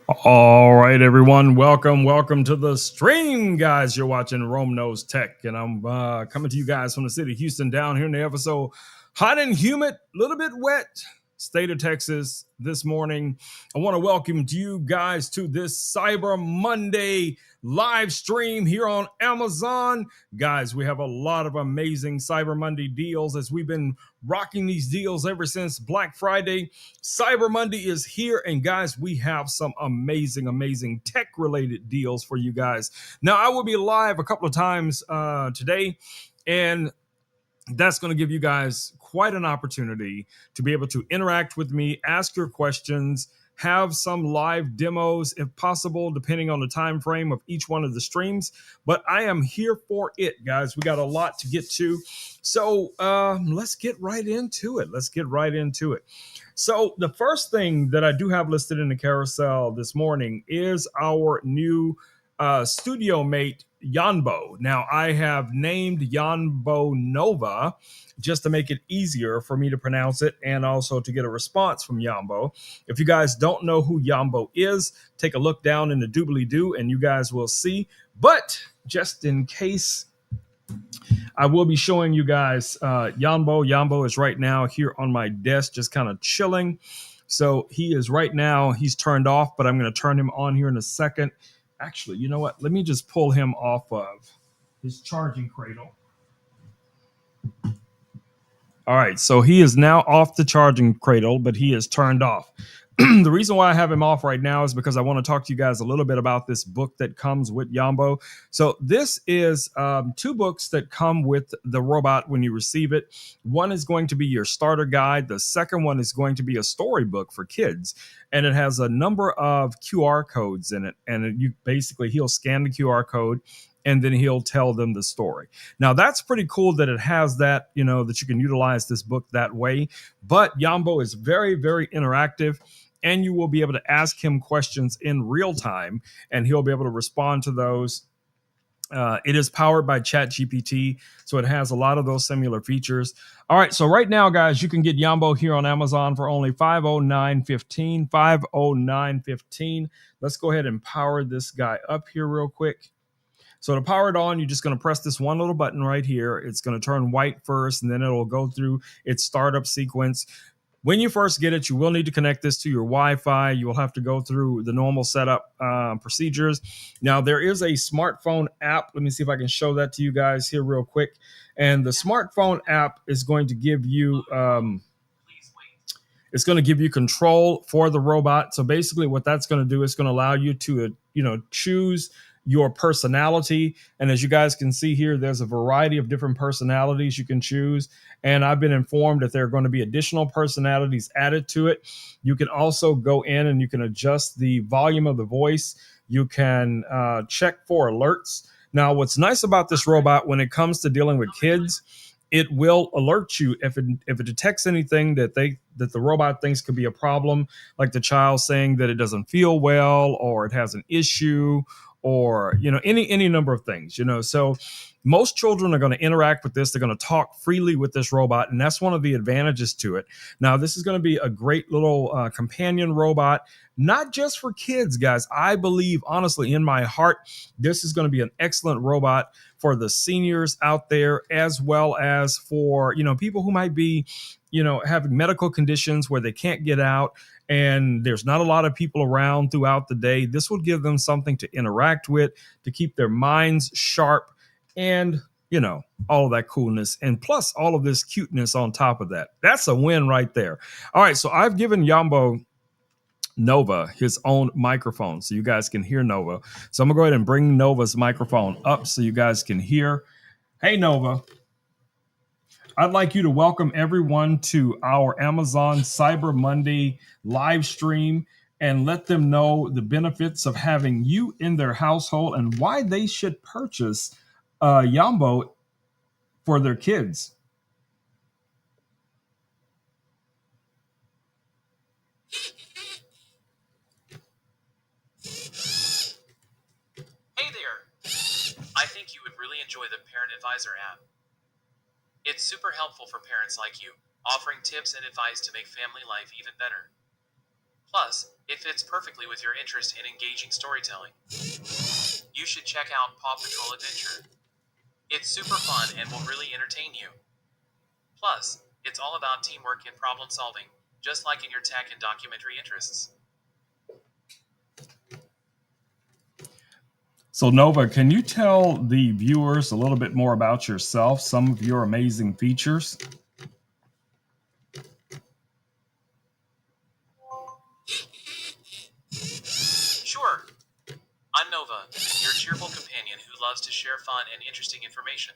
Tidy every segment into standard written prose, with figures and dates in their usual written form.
All right, everyone. Welcome to the stream, guys. You're watching Rome Knows Tech, and I'm coming to you guys from the city of Houston, down here in the episode hot and humid, a little bit wet state of Texas this morning. I want to welcome you guys to this Cyber Monday live stream here on Amazon. Guys, we have a lot of amazing Cyber Monday deals as we've been rocking these deals ever since Black Friday. Cyber Monday is here, and guys, we have some amazing tech-related deals for you guys. Now, I will be live a couple of times today, and that's going to give you guys quite an opportunity to be able to interact with me, ask your questions, have some live demos if possible, depending on the time frame of each one of the streams. But I am here for it, guys. We got a lot to get to, so let's get right into it. So the first thing that I do have listed in the carousel this morning is our new studio mate, Yanbo. Now, I have named Yanbo Nova just to make it easier for me to pronounce it and also to get a response from Yanbo. If you guys don't know who Yanbo is, take a look down in the doobly-doo and you guys will see. But just in case, I will be showing you guys Yanbo. Yanbo is right now here on my desk, just kind of chilling. So he is right now, he's turned off, but I'm going to turn him on here in a second. Actually, you know what? Let me just pull him off of his charging cradle. All right, so he is now off the charging cradle, but he is turned off. The reason why I have him off right now is because I want to talk to you guys a little bit about this book that comes with Yanbo. So this is two books that come with the robot when you receive it. One is going to be your starter guide. The second one is going to be a storybook for kids. And it has a number of QR codes in it. And he'll scan the QR code and then he'll tell them the story. Now, that's pretty cool that it has that, that you can utilize this book that way. But Yanbo is very interactive, and you will be able to ask him questions in real time, and he'll be able to respond to those. It is powered by ChatGPT, so it has a lot of those similar features. All right, so right now, guys, you can get Yanbo here on Amazon for only $509.15. $509.15. Let's go ahead and power this guy up here real quick. So to power it on, you're just going to press this one little button right here. It's going to turn white first, and then it'll go through its startup sequence. When you first get it, you will need to connect this to your Wi-Fi. You will have to go through the normal setup procedures. Now, there is a smartphone app. Let me see if I can show that to you guys here real quick. And the smartphone app is going to give you control for the robot. So basically what that's going to do is going to allow you to, choose your personality. And as you guys can see here, there's a variety of different personalities you can choose. And I've been informed that there are going to be additional personalities added to it. You can also go in and you can adjust the volume of the voice. You can check for alerts. Now, what's nice about this robot when it comes to dealing with kids, it will alert you if it detects anything that the robot thinks could be a problem, like the child saying that it doesn't feel well or it has an issue, or any number of things. So most children are going to interact with this. They're going to talk freely with this robot, and that's one of the advantages to it. Now, this is going to be a great little companion robot, not just for kids, guys. I believe, honestly, in my heart, this is going to be an excellent robot for the seniors out there, as well as for people who might be having medical conditions where they can't get out and there's not a lot of people around throughout the day. This will give them something to interact with, to keep their minds sharp, and all of that coolness, and plus all of this cuteness on top of that. That's a win right there. All right, so I've given Yanbo Nova his own microphone so you guys can hear Nova. So I'm gonna go ahead and bring Nova's microphone up so you guys can hear. Hey, Nova. I'd like you to welcome everyone to our Amazon Cyber Monday live stream and let them know the benefits of having you in their household and why they should purchase Yanbo for their kids. Hey there! I think you would really enjoy the Parent Advisor app. It's super helpful for parents like you, offering tips and advice to make family life even better. Plus, it fits perfectly with your interest in engaging storytelling. You should check out Paw Patrol Adventure. It's super fun and will really entertain you. Plus, it's all about teamwork and problem solving, just like in your tech and documentary interests. So Nova, can you tell the viewers a little bit more about yourself, some of your amazing features? Sure, I'm Nova, your cheerful companion who loves to share fun and interesting information.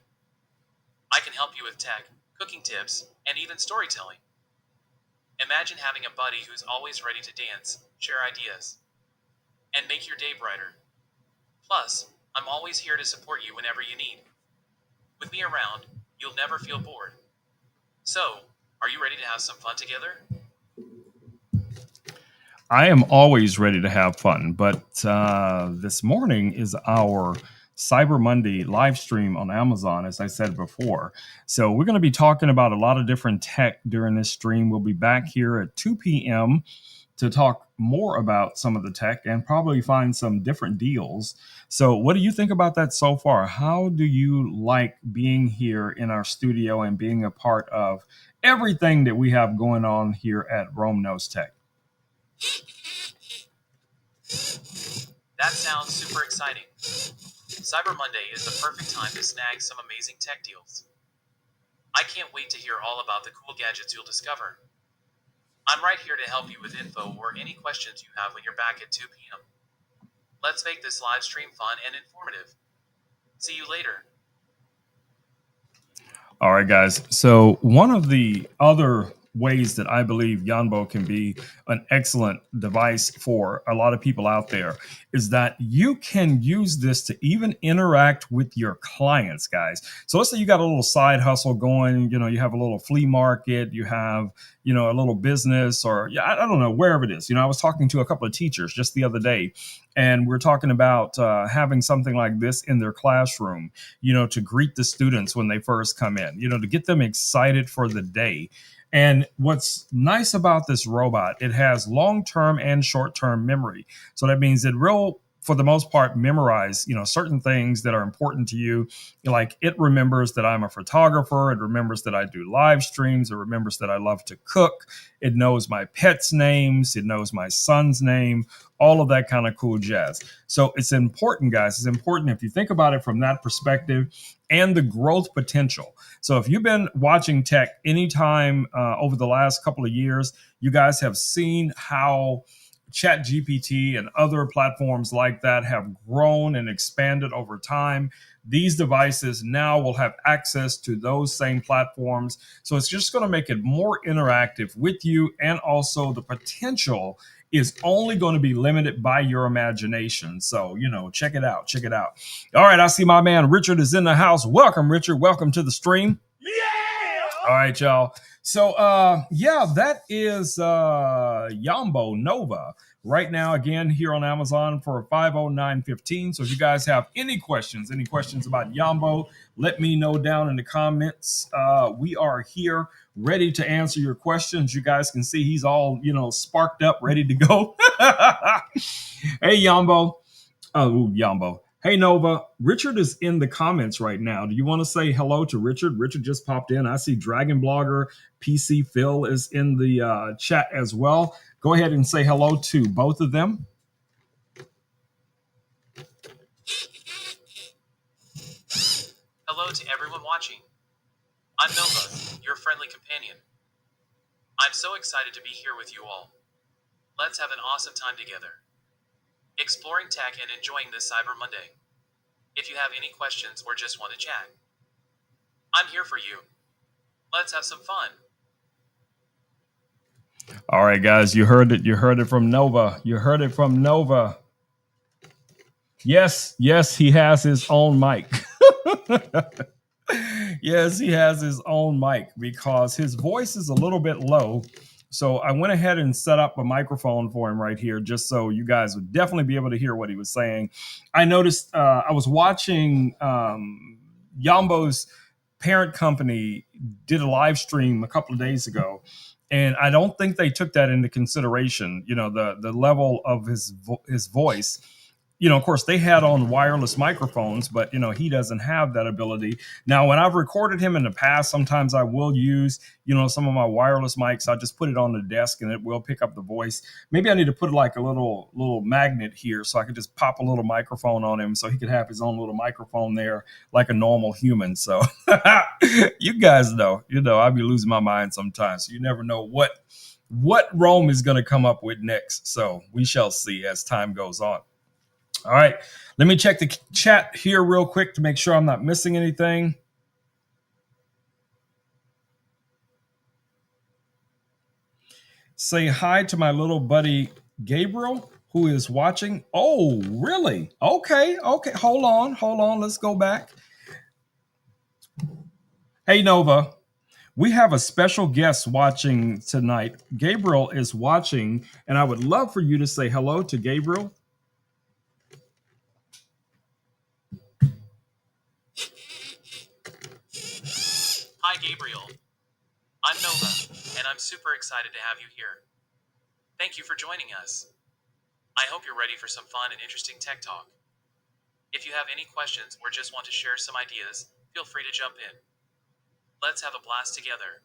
I can help you with tech, cooking tips, and even storytelling. Imagine having a buddy who's always ready to dance, share ideas, and make your day brighter. Plus, I'm always here to support you whenever you need. With me around, you'll never feel bored. So, are you ready to have some fun together? I am always ready to have fun, but this morning is our Cyber Monday live stream on Amazon, as I said before. So we're going to be talking about a lot of different tech during this stream. We'll be back here at 2 p.m. to talk more about some of the tech and probably find some different deals. So, what do you think about that so far? How do you like being here in our studio and being a part of everything that we have going on here at Rome Knows Tech? That sounds super exciting. Cyber Monday is the perfect time to snag some amazing tech deals. I can't wait to hear all about the cool gadgets you'll discover. I'm right here to help you with info or any questions you have when you're back at 2 p.m. Let's make this live stream fun and informative. See you later. All right, guys. So one of the other ways that I believe Yanbo can be an excellent device for a lot of people out there is that you can use this to even interact with your clients, guys. So let's say you got a little side hustle going, you have a little flea market, you have, a little business, or I don't know, wherever it is. I was talking to a couple of teachers just the other day, and we're talking about having something like this in their classroom, to greet the students when they first come in, to get them excited for the day. And what's nice about this robot, it has long-term and short-term memory. So that means it will, for the most part, memorize, certain things that are important to you. Like it remembers that I'm a photographer. It remembers that I do live streams. It remembers that I love to cook. It knows my pets' names. It knows my son's name, all of that kind of cool jazz. So it's important, guys. It's important if you think about it from that perspective and the growth potential. So if you've been watching tech anytime over the last couple of years, you guys have seen how ChatGPT and other platforms like that have grown and expanded over time. These devices now will have access to those same platforms. So it's just going to make it more interactive with you, and also the potential is only going to be limited by your imagination. So, check it out. Check it out. All right. I see my man Richard is in the house. Welcome, Richard. Welcome to the stream. Yeah. All right, y'all. So, that is Yambo Nova right now, again, here on Amazon for 509.15. So if you guys have any questions about Yambo, let me know down in the comments. We are here ready to answer your questions. You guys can see he's all, sparked up, ready to go. Hey, Yambo. Oh, Yambo. Hey, Nova. Richard is in the comments right now. Do you want to say hello to Richard? Richard just popped in. I see Dragon Blogger, PC Phil is in the chat as well. Go ahead and say hello to both of them. Hello to everyone watching. I'm Nova, your friendly companion. I'm so excited to be here with you all. Let's have an awesome time together, exploring tech and enjoying this Cyber Monday. If you have any questions or just want to chat, I'm here for you. Let's have some fun. All right, guys, you heard it. You heard it from Nova. You heard it from Nova. Yes, he has his own mic. Yes, he has his own mic because his voice is a little bit low. So I went ahead and set up a microphone for him right here, just so you guys would definitely be able to hear what he was saying. I noticed I was watching Yambo's parent company did a live stream a couple of days ago, and I don't think they took that into consideration. The level of his voice. Of course, they had on wireless microphones, but he doesn't have that ability. Now, when I've recorded him in the past, sometimes I will use some of my wireless mics. I just put it on the desk and it will pick up the voice. Maybe I need to put like a little magnet here so I could just pop a little microphone on him so he could have his own little microphone there like a normal human. So you guys know, I'll be losing my mind sometimes. So you never know what Rome is going to come up with next. So we shall see as time goes on. All right, let me check the chat here real quick to make sure I'm not missing anything. Say hi to my little buddy Gabriel, who is watching. Oh, really? Okay. Hold on. Let's go back. Hey, Nova. We have a special guest watching tonight. Gabriel is watching, and I would love for you to say hello to Gabriel. Hi, Gabriel. I'm Nova, and I'm super excited to have you here. Thank you for joining us. I hope you're ready for some fun and interesting tech talk. If you have any questions or just want to share some ideas, feel free to jump in. Let's have a blast together.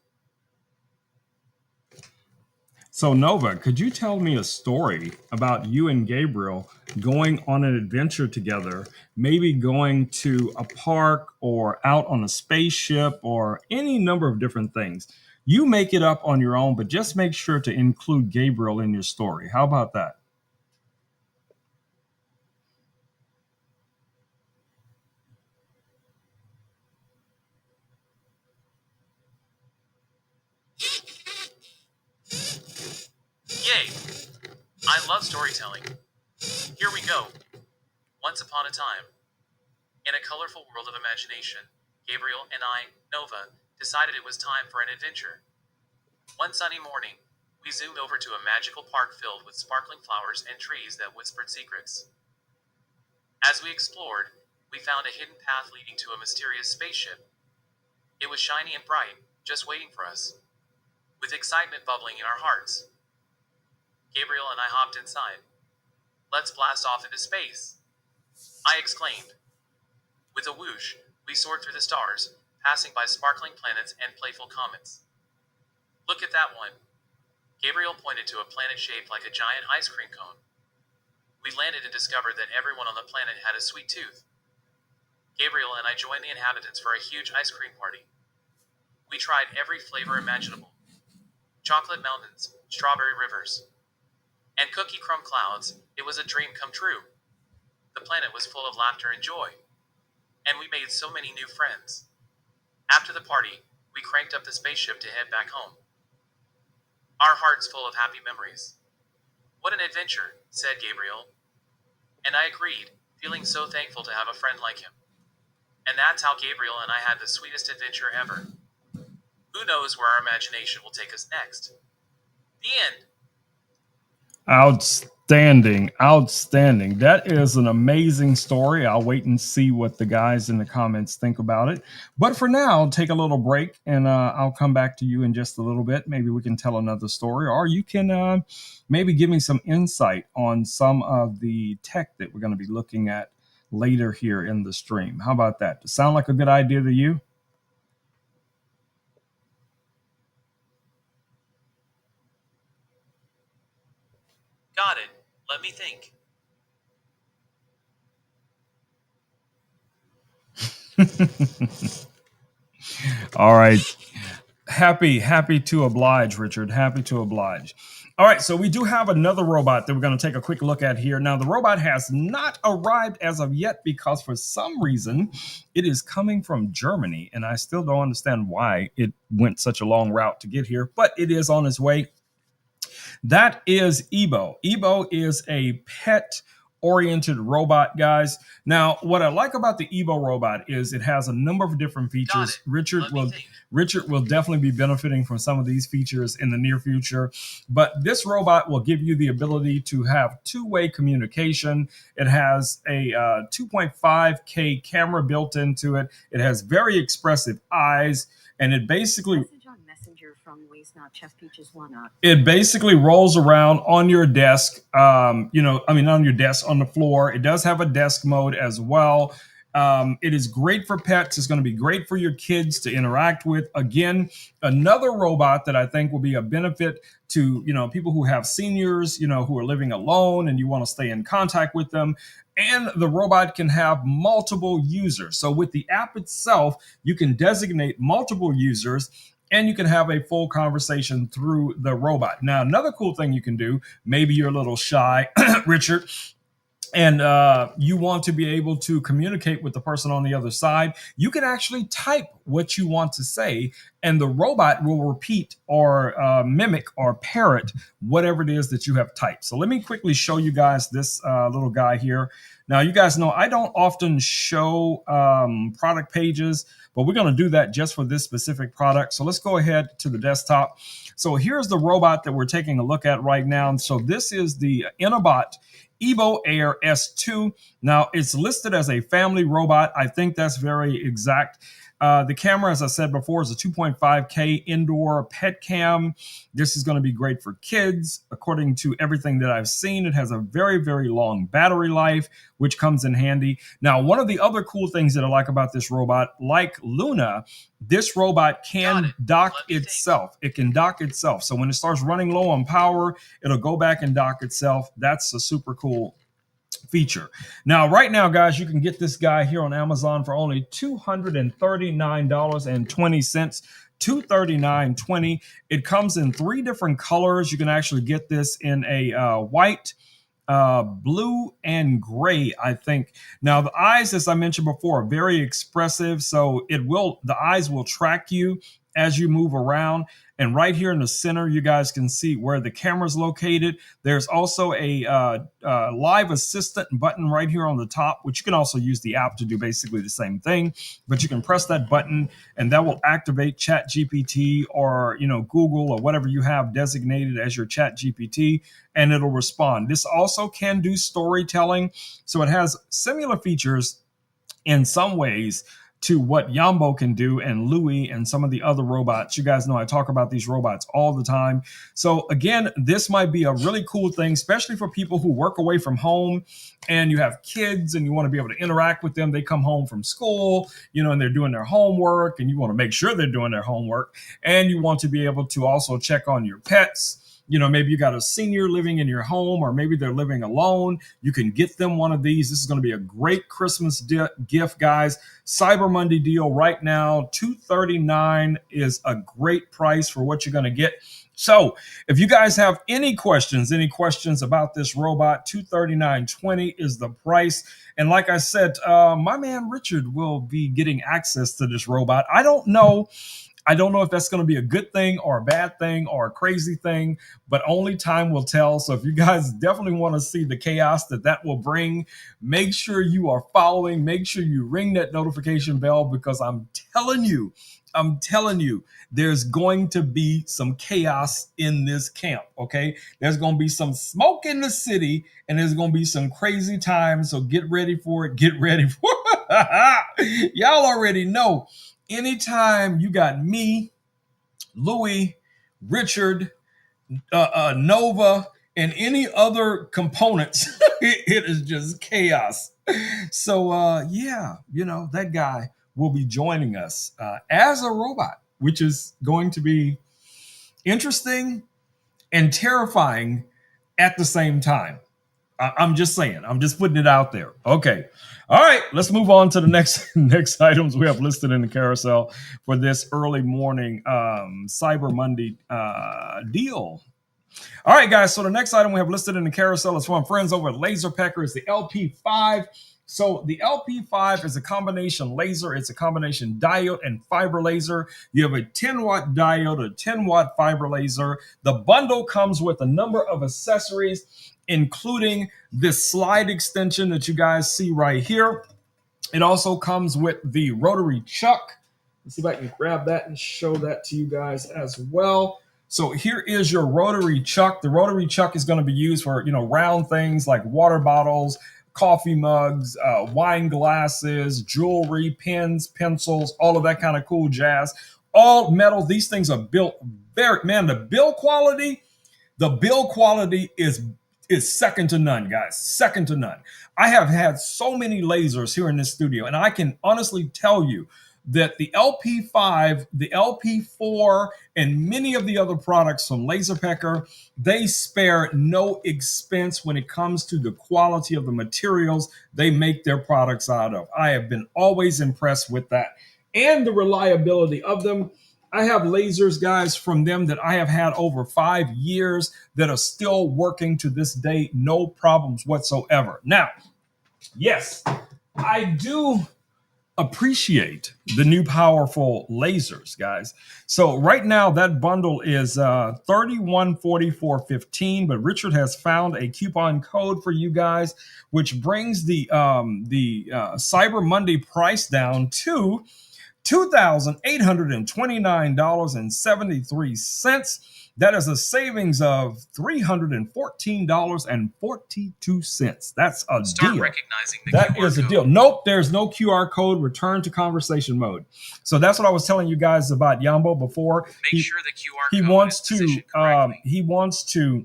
So, Nova, could you tell me a story about you and Gabriel going on an adventure together, maybe going to a park or out on a spaceship or any number of different things? You make it up on your own, but just make sure to include Gabriel in your story. How about that? Yay! I love storytelling. Here we go. Once upon a time, in a colorful world of imagination, Gabriel and I, Nova, decided it was time for an adventure. One sunny morning, we zoomed over to a magical park filled with sparkling flowers and trees that whispered secrets. As we explored, we found a hidden path leading to a mysterious spaceship. It was shiny and bright, just waiting for us, with excitement bubbling in our hearts. Gabriel and I hopped inside. Let's blast off into space, I exclaimed. With a whoosh, we soared through the stars, passing by sparkling planets and playful comets. Look at that one. Gabriel pointed to a planet shaped like a giant ice cream cone. We landed and discovered that everyone on the planet had a sweet tooth. Gabriel and I joined the inhabitants for a huge ice cream party. We tried every flavor imaginable. Chocolate mountains, strawberry rivers, and cookie crumb clouds. It was a dream come true. The planet was full of laughter and joy, and we made so many new friends. After the party, we cranked up the spaceship to head back home, our hearts full of happy memories. What an adventure, said Gabriel. And I agreed, feeling so thankful to have a friend like him. And that's how Gabriel and I had the sweetest adventure ever. Who knows where our imagination will take us next? The end. Outstanding. That is an amazing story. I'll wait and see what the guys in the comments think about it. But for now, take a little break and I'll come back to you in just a little bit. Maybe we can tell another story, or you can maybe give me some insight on some of the tech that we're going to be looking at later here in the stream. How about that? Does it sound like a good idea to you? Got it. Let me think. All right. Happy to oblige, Richard. Happy to oblige. All right, so we do have another robot that we're going to take a quick look at here. Now, the robot has not arrived as of yet because for some reason it is coming from Germany, and I still don't understand why it went such a long route to get here, but it is on its way. That is Ebo. Ebo is a pet oriented robot, guys. Now, what I like about the Ebo robot is it has a number of different features. Richard will definitely be benefiting from some of these features in the near future. But this robot will give you the ability to have two-way communication. It has a 2.5K camera built into it. It has very expressive eyes, and it basically It basically rolls around on your desk. On your desk on the floor. It does have a desk mode as well. It is great for pets. It's going to be great for your kids to interact with. Again, another robot that I think will be a benefit to people who have seniors, who are living alone, and you want to stay in contact with them. And the robot can have multiple users. So with the app itself, you can designate multiple users and you can have a full conversation through the robot. Now, another cool thing you can do, maybe you're a little shy, Richard, and you want to be able to communicate with the person on the other side, you can actually type what you want to say, and the robot will repeat or mimic or parrot whatever it is that you have typed. So let me quickly show you guys this little guy here. Now, you guys know I don't often show product pages, but we're going to do that just for this specific product. So let's go ahead to the desktop. So here's the robot that we're taking a look at right now. So this is the Innobot Evo Air S2. Now, it's listed as a family robot. I think that's very exact. The camera, as I said before, is a 2.5K indoor pet cam. This is going to be great for kids. According to everything that I've seen, it has a very, very long battery life, which comes in handy. Now, one of the other cool things that I like about this robot, like Luna, this robot can dock itself. It can dock itself. So when it starts running low on power, it'll go back and dock itself. That's a super cool feature. Now, right now, guys, you can get this guy here on Amazon for only $239.20. $239.20. It comes in 3 different colors. You can actually get this in a white, blue, and gray, I think. Now, the eyes, as I mentioned before, are very expressive. So the eyes will track you as you move around. And right here in the center, you guys can see where the camera is located. There's also a live assistant button right here on the top, which you can also use the app to do basically the same thing. But you can press that button and that will activate ChatGPT or Google or whatever you have designated as your ChatGPT, and it'll respond. This also can do storytelling. So it has similar features in some ways to what Yambo can do and Louie and some of the other robots. You guys know I talk about these robots all the time. So again, this might be a really cool thing, especially for people who work away from home and you have kids and you want to be able to interact with them. They come home from school, and they're doing their homework, and you want to make sure they're doing their homework, and you want to be able to also check on your pets. Maybe you got a senior living in your home, or maybe they're living alone. You can get them one of these. This is going to be a great Christmas gift, guys. Cyber Monday deal right now. $239 is a great price for what you're going to get. So if you guys have any questions about this robot, $239.20 is the price. And like I said, my man Richard will be getting access to this robot. I don't know if that's going to be a good thing or a bad thing or a crazy thing, but only time will tell. So if you guys definitely want to see the chaos that will bring, make sure you are following, make sure you ring that notification bell, because I'm telling you, there's going to be some chaos in this camp, okay? There's going to be some smoke in the city, and there's going to be some crazy times, so get ready for it. Get ready for it. Y'all already know. Anytime you got me, Louie, Richard, Nova, and any other components, it is just chaos. So, that guy will be joining us as a robot, which is going to be interesting and terrifying at the same time. I'm just saying. I'm just putting it out there. Okay. All right. Let's move on to the next items we have listed in the carousel for this early morning Cyber Monday deal. All right, guys. So the next item we have listed in the carousel is from friends over at Laser Pecker. It's the LP5. So the LP5 is a combination laser. It's a combination diode and fiber laser. You have a 10-watt diode, a 10-watt fiber laser. The bundle comes with a number of accessories, including this slide extension that you guys see right here. It also comes with the rotary chuck. Let's see if I can grab that and show that to you guys as well. So here is your rotary chuck. The rotary chuck is going to be used for, round things like water bottles, coffee mugs, wine glasses, jewelry, pens, pencils, all of that kind of cool jazz. all metal. These things are built very, man, the build quality is second to none, guys. Second to none. I have had so many lasers here in this studio, and I can honestly tell you that the LP5, the LP4, and many of the other products from LaserPecker, they spare no expense when it comes to the quality of the materials they make their products out of. I have been always impressed with that and the reliability of them. I have lasers, guys, from them that I have had over 5 years that are still working to this day, no problems whatsoever. Now, yes, I do appreciate the new powerful lasers, guys. So right now that bundle is 3144.15, but Richard has found a coupon code for you guys, which brings the Cyber Monday price down to $2,829.73. That is a savings of $314.42. That's a Start deal. recognizing the That QR is a code. deal. Nope, there's no QR code. Return to conversation mode. So that's what I was telling you guys about Yambo before. Make sure the QR He code wants is positioned correctly. he wants to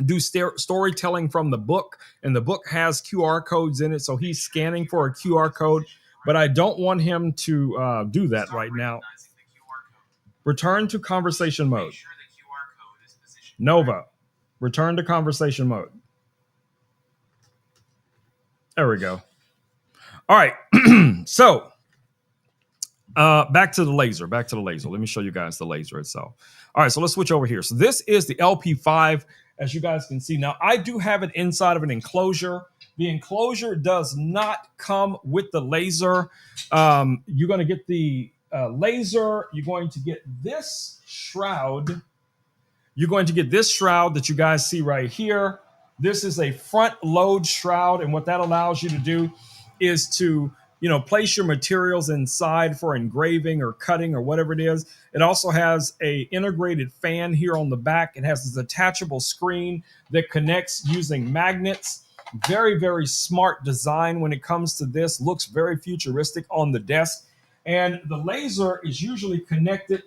do storytelling from the book, and the book has QR codes in it, so he's scanning for a QR code, but I don't want him to do that right now. Return to conversation mode. Nova, return to conversation mode. There we go. All right. So back to the laser. Let me show you guys the laser itself. All right, so let's switch over here. So this is the LP5, as you guys can see. Now, I do have it inside of an enclosure. The enclosure does not come with the laser. You're going to get the laser. You're going to get this shroud. You're going to get this shroud that you guys see right here. This is a front load shroud, and what that allows you to do is to place your materials inside for engraving or cutting or whatever it is. It also has a integrated fan here on the back. It has this attachable screen that connects using magnets. Very, very smart design when it comes to this. Looks very futuristic on the desk. And the laser is usually connected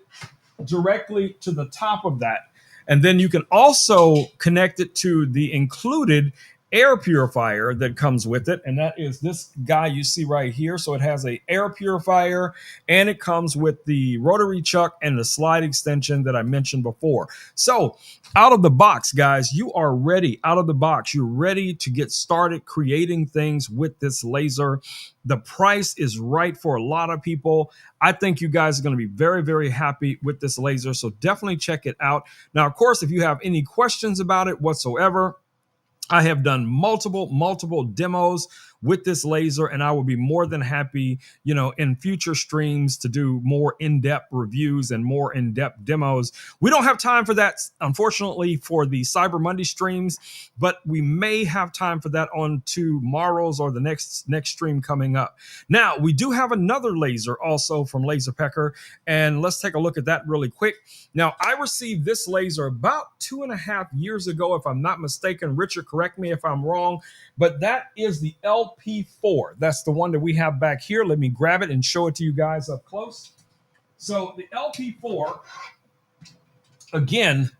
directly to the top of that. And then you can also connect it to the included air purifier that comes with it, and that is this guy you see right here. So it has a air purifier, and it comes with the rotary chuck and the slide extension that I mentioned before. So out of the box, guys, you are ready. Out of the box, you're ready to get started creating things with this laser. The price is right for a lot of people. I think you guys are going to be very, very happy with this laser, so definitely check it out. Now, of course, if you have any questions about it whatsoever, I have done multiple demos with this laser, and I will be more than happy, in future streams to do more in-depth reviews and more in-depth demos. We don't have time for that, unfortunately, for the Cyber Monday streams, but we may have time for that on tomorrow's or the next stream coming up. Now, we do have another laser also from LaserPecker, and let's take a look at that really quick. Now, I received this laser about 2.5 years ago, if I'm not mistaken. Richard, correct me if I'm wrong, but that is the LP4. That's the one that we have back here. Let me grab it and show it to you guys up close. So the LP4, again,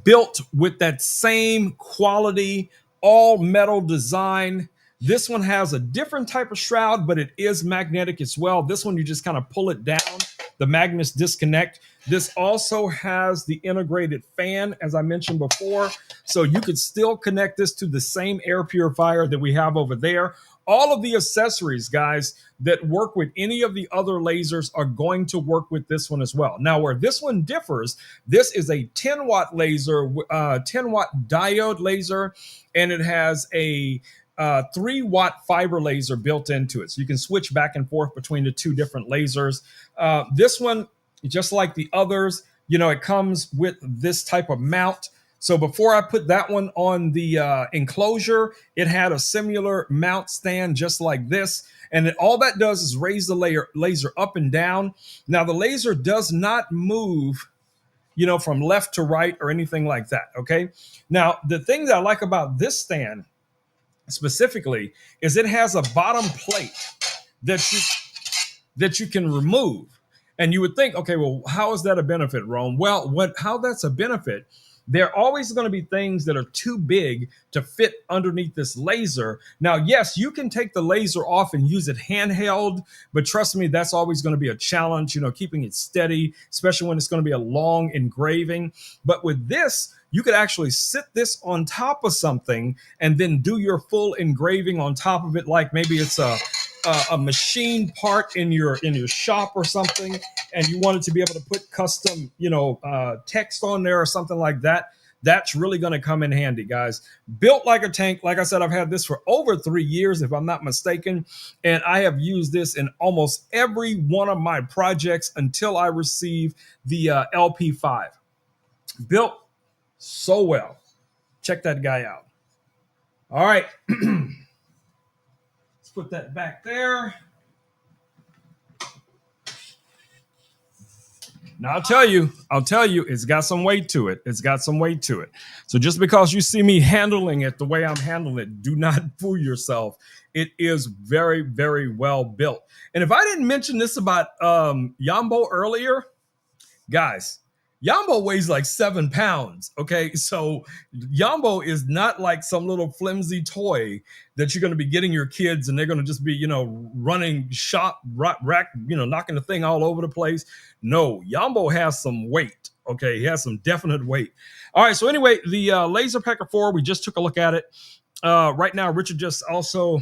built with that same quality, all metal design. This one has a different type of shroud, but it is magnetic as well. This one, you just kind of pull it down. The magnets disconnect. This also has the integrated fan, as I mentioned before. So you could still connect this to the same air purifier that we have over there. All of the accessories, guys, that work with any of the other lasers are going to work with this one as well. Now, where this one differs, this is a 10-watt laser, 10-watt diode laser, and it has a 3-watt fiber laser built into it. So you can switch back and forth between the two different lasers. This one, just like the others, it comes with this type of mount. So before I put that one on the enclosure, it had a similar mount stand just like this. And all that does is raise the laser up and down. Now, the laser does not move, from left to right or anything like that, okay? Now, the thing that I like about this stand specifically is it has a bottom plate that you can remove. And you would think, okay, well, how is that a benefit, Rome? Well, how that's a benefit, there are always going to be things that are too big to fit underneath this laser. Now, yes, you can take the laser off and use it handheld, but trust me, that's always going to be a challenge, keeping it steady, especially when it's going to be a long engraving. But with this, you could actually sit this on top of something and then do your full engraving on top of it, like maybe it's a machine part in your shop or something, and you wanted to be able to put custom text on there or something like that. That's really going to come in handy, guys. Built like a tank. Like I said, I've had this for over 3 years, if I'm not mistaken, and I have used this in almost every one of my projects until I receive the LP5. Built so well. Check that guy out. All right. Let's put that back there. Now I'll tell you, it's got some weight to it. It's got some weight to it. So just because you see me handling it the way I'm handling it, do not fool yourself. It is very, very well built. And if I didn't mention this about Yambo earlier, guys, Yambo weighs like 7 pounds. Okay. So Yambo is not like some little flimsy toy that you're going to be getting your kids and they're going to just be, running shop rack, knocking the thing all over the place. No, Yambo has some weight. Okay. He has some definite weight. All right. So anyway, the Laser Packer 4, we just took a look at it. Right now, Richard just also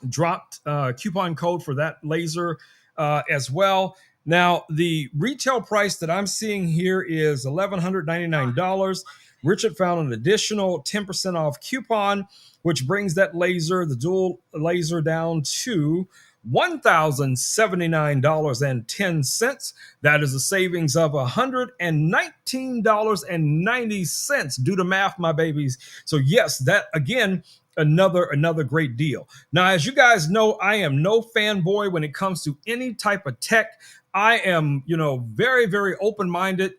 dropped coupon code for that laser as well. Now, the retail price that I'm seeing here is $1,199. Richard found an additional 10% off coupon, which brings that laser, the dual laser, down to $1,079.10. That is a savings of $119.90. Do the math, my babies. So yes, that again, another great deal. Now, as you guys know, I am no fanboy when it comes to any type of tech. I am, very, very open-minded.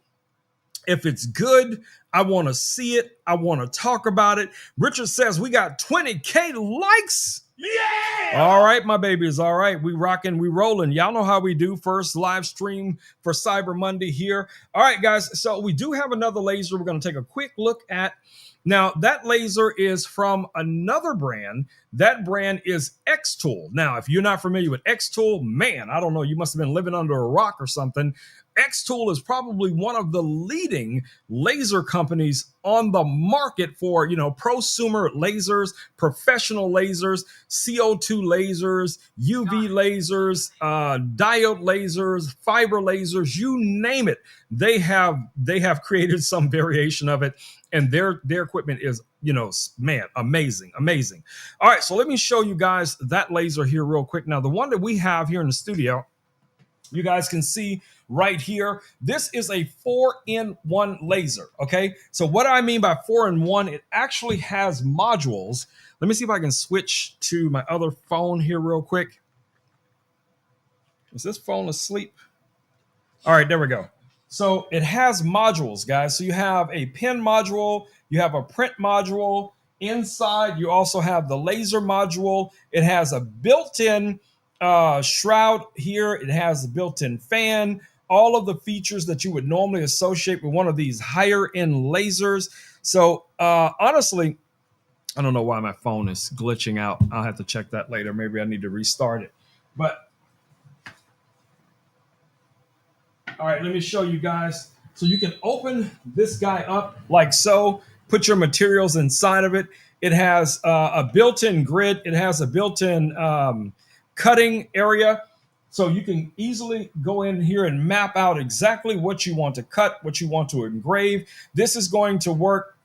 If it's good, I want to see it. I want to talk about it. Richard says we got 20K likes. Yeah! All right, my babies. All right. We rocking, we rolling. Y'all know how we do. First live stream for Cyber Monday here. All right, guys. So we do have another laser we're going to take a quick look at. Now, that laser is from another brand. That brand is X-Tool. Now, if you're not familiar with X-Tool, man, I don't know, you must have been living under a rock or something. X-Tool is probably one of the leading laser companies on the market for, prosumer lasers, professional lasers, CO2 lasers, UV lasers, diode lasers, fiber lasers, you name it. They have created some variation of it. And their equipment is, man, amazing. All right, so let me show you guys that laser here real quick. Now, the one that we have here in the studio, you guys can see right here, this is a 4-in-1 laser, okay? So what I mean by 4-in-1, it actually has modules. Let me see if I can switch to my other phone here real quick. Is this phone asleep? All right, there we go. So it has modules, guys. So you have a pen module, you have a print module. Inside, you also have the laser module. It has a built-in shroud here. It has a built-in fan, all of the features that you would normally associate with one of these higher-end lasers. So honestly, I don't know why my phone is glitching out. I'll have to check that later. Maybe I need to restart it. But all right, let me show you guys. So you can open this guy up like so, put your materials inside of it. It has a built-in grid. It has a built-in cutting area. So you can easily go in here and map out exactly what you want to cut, what you want to engrave. This is going to work.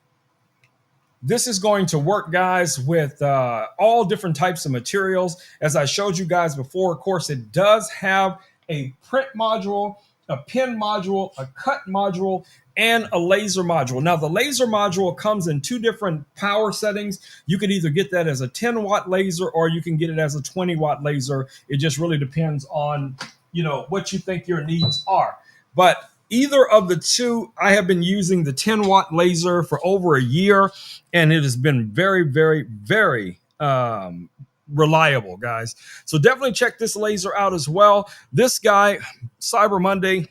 This is going to work, guys, with all different types of materials. As I showed you guys before, of course, it does have a print module, a pen module, a cut module, and a laser module. Now, the laser module comes in 2 different power settings. You can either get that as a 10-watt laser or you can get it as a 20-watt laser. It just really depends on, what you think your needs are. But either of the two, I have been using the 10-watt laser for over a year, and it has been very, very, very reliable, guys. So definitely check this laser out as well. This guy, Cyber Monday,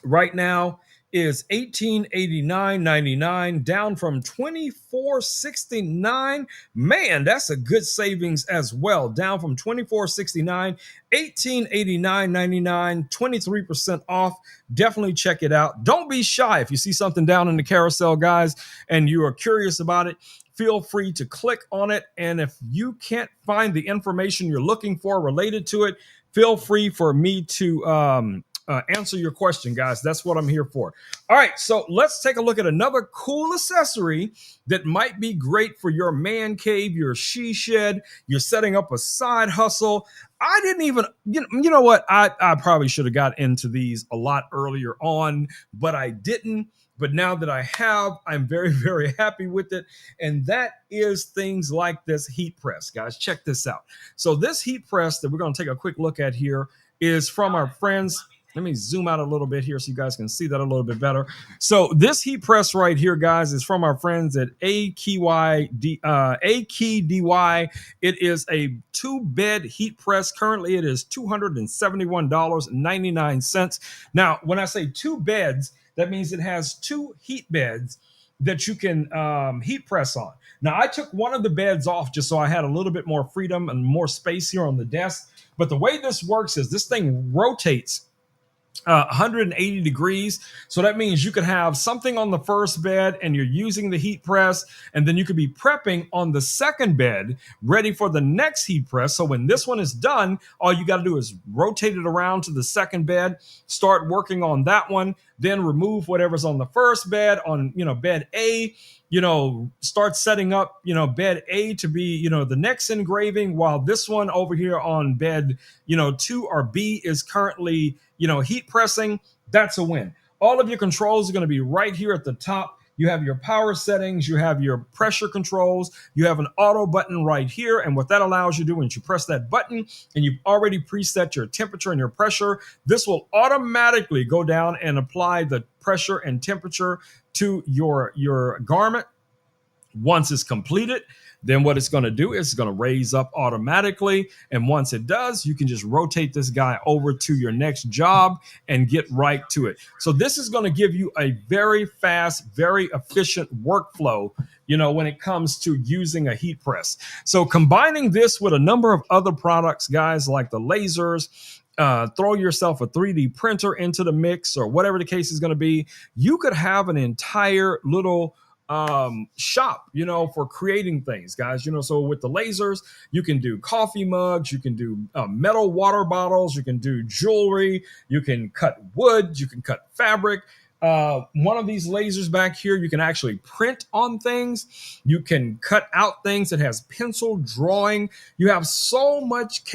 right now is 1889.99, down from 2469. Man, that's a good savings as well, down from 2469, 1889.99, 23% off. Definitely check it out. Don't be shy if you see something down in the carousel, guys, and you are curious about it. Feel free to click on it, and if you can't find the information you're looking for related to it, feel free for me to answer your question, guys. That's what I'm here for. All right, so let's take a look at another cool accessory that might be great for your man cave, your she shed. You're setting up a side hustle. I didn't even, you know what? I probably should have got into these a lot earlier on, but I didn't. But now that I have, I'm very, very happy with it. And that is things like this heat press, guys. Check this out. So this heat press that we're going to take a quick look at here is from our friends. Let me zoom out a little bit here so you guys can see that a little bit better. So this heat press right here, guys, is from our friends at AKeyDY. It is a 2-bed heat press. Currently, it is $271.99. Now, when I say 2 beds, that means it has 2 heat beds that you can heat press on. Now, I took one of the beds off just so I had a little bit more freedom and more space here on the desk. But the way this works is this thing rotates 180 degrees. So that means you could have something on the first bed and you're using the heat press, and then you could be prepping on the second bed, ready for the next heat press. So when this one is done, all you got to do is rotate it around to the second bed, start working on that one, then remove whatever's on the first bed on, bed A, start setting up, bed A to be, the next engraving, while this one over here on bed, 2 or B is currently, heat pressing. That's a win. All of your controls are going to be right here at the top. You have your power settings, you have your pressure controls, you have an auto button right here. And what that allows you to do, when you press that button and you've already preset your temperature and your pressure, this will automatically go down and apply the pressure and temperature to your garment. Once it's completed, then what it's going to do is it's going to raise up automatically. And once it does, you can just rotate this guy over to your next job and get right to it. So this is going to give you a very fast, very efficient workflow, when it comes to using a heat press. So combining this with a number of other products, guys, like the lasers, throw yourself a 3D printer into the mix, or whatever the case is going to be, you could have an entire little shop, for creating things, guys. So with the lasers, you can do coffee mugs, you can do metal water bottles, you can do jewelry, you can cut wood, you can cut fabric. One of these lasers back here, you can actually print on things. You can cut out things that has pencil drawing. You have so much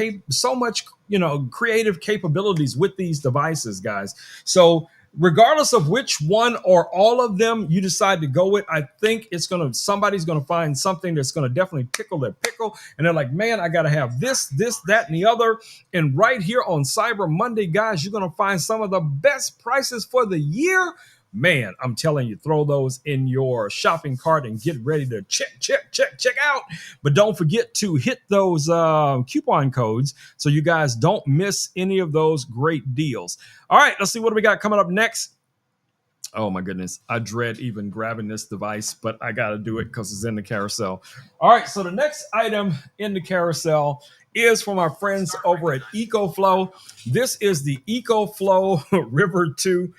creative capabilities with these devices, guys. So regardless of which one or all of them you decide to go with, I think somebody's gonna find something that's gonna definitely tickle their pickle, and they're like, man, I gotta have this, that, and the other. And right here on Cyber Monday, guys, you're gonna find some of the best prices for the year. Man, I'm telling you, throw those in your shopping cart and get ready to check out. But don't forget to hit those coupon codes so you guys don't miss any of those great deals. All right, let's see what we got coming up next. Oh my goodness, I dread even grabbing this device, but I got to do it because it's in the carousel. All right, so the next item in the carousel is from our friends over at EcoFlow. This is the EcoFlow River 2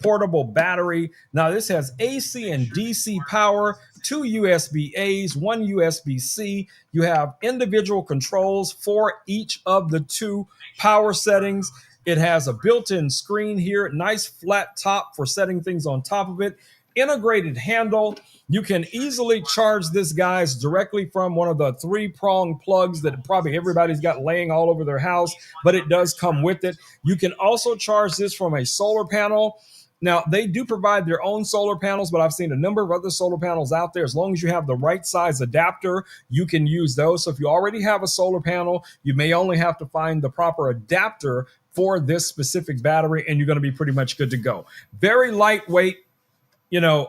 portable battery. Now this has AC and DC power, 2 USB A's, 1 USB C. You have individual controls for each of the 2 power settings. It has a built-in screen here, nice flat top for setting things on top of it, integrated handle. You can easily charge this, guys, directly from one of the 3-prong plugs that probably everybody's got laying all over their house, but it does come with it. You can also charge this from a solar panel. Now, they do provide their own solar panels, but I've seen a number of other solar panels out there. As long as you have the right size adapter, you can use those. So if you already have a solar panel, you may only have to find the proper adapter for this specific battery, and you're going to be pretty much good to go. Very lightweight.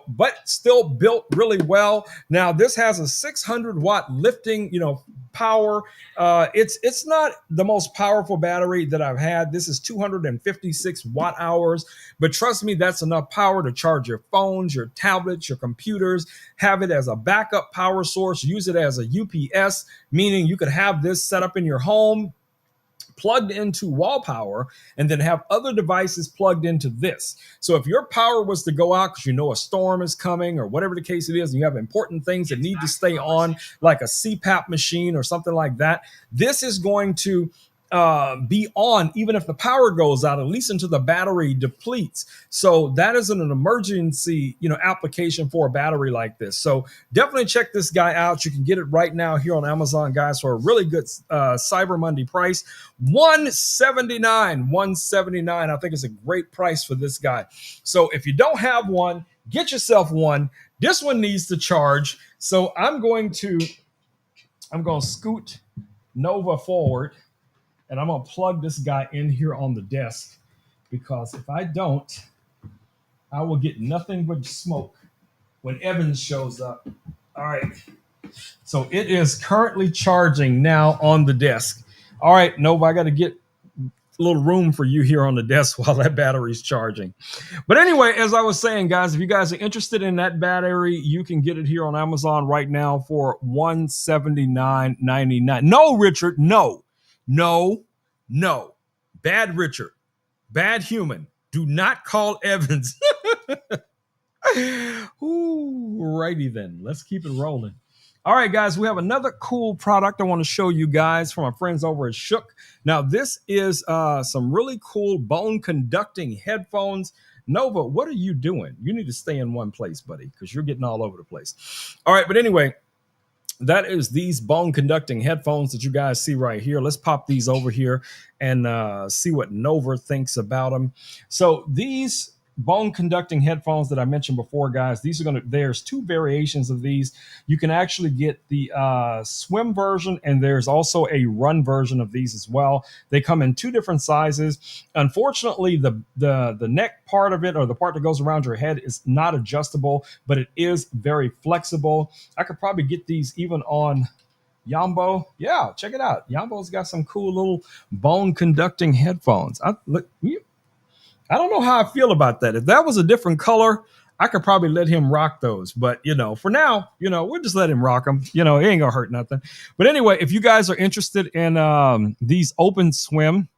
but still built really well. Now this has a 600-watt lifting, power. It's not the most powerful battery that I've had. This is 256 watt hours, but trust me, that's enough power to charge your phones, your tablets, your computers, have it as a backup power source, use it as a UPS, meaning you could have this set up in your home, plugged into wall power, and then have other devices plugged into this. So if your power was to go out because a storm is coming or whatever the case it is, and you have important things that need to stay on, like a CPAP machine or something like that, this is going to be on even if the power goes out, at least until the battery depletes. So that is an emergency, application for a battery like this. So definitely check this guy out. You can get it right now here on Amazon, guys, for a really good Cyber Monday price. $179. I think it's a great price for this guy. So if you don't have one, get yourself one. This one needs to charge. So I'm going to scoot Nova forward, and I'm going to plug this guy in here on the desk, because if I don't, I will get nothing but smoke when Evans shows up. All right. So it is currently charging now on the desk. All right, Nova, I got to get a little room for you here on the desk while that battery's charging. But anyway, as I was saying, guys, if you guys are interested in that battery, you can get it here on Amazon right now for $179.99. No, Richard, no. Bad Richard, bad human. Do not call Evans. Ooh, righty then. Let's keep it rolling. All right, guys, we have another cool product I want to show you guys from our friends over at Shook. Now, this is some really cool bone conducting headphones. Nova, what are you doing? You need to stay in one place, buddy, because you're getting all over the place. All right, but anyway, that is these bone conducting headphones that you guys see right here. Let's pop these over here and see what Nova thinks about them. So these bone conducting headphones that I mentioned before, guys, there's two variations of these. You can actually get the swim version, and there's also a run version of these as well. They come in two different sizes. Unfortunately, the neck part of it, or the part that goes around your head, is not adjustable, but it is very flexible. I could probably get these even on Yambo. Yeah, check it out. Yambo's got some cool little bone conducting headphones. I don't know how I feel about that. If that was a different color, I could probably let him rock those. But, for now, we'll just let him rock them. It ain't going to hurt nothing. But anyway, if you guys are interested in these open swim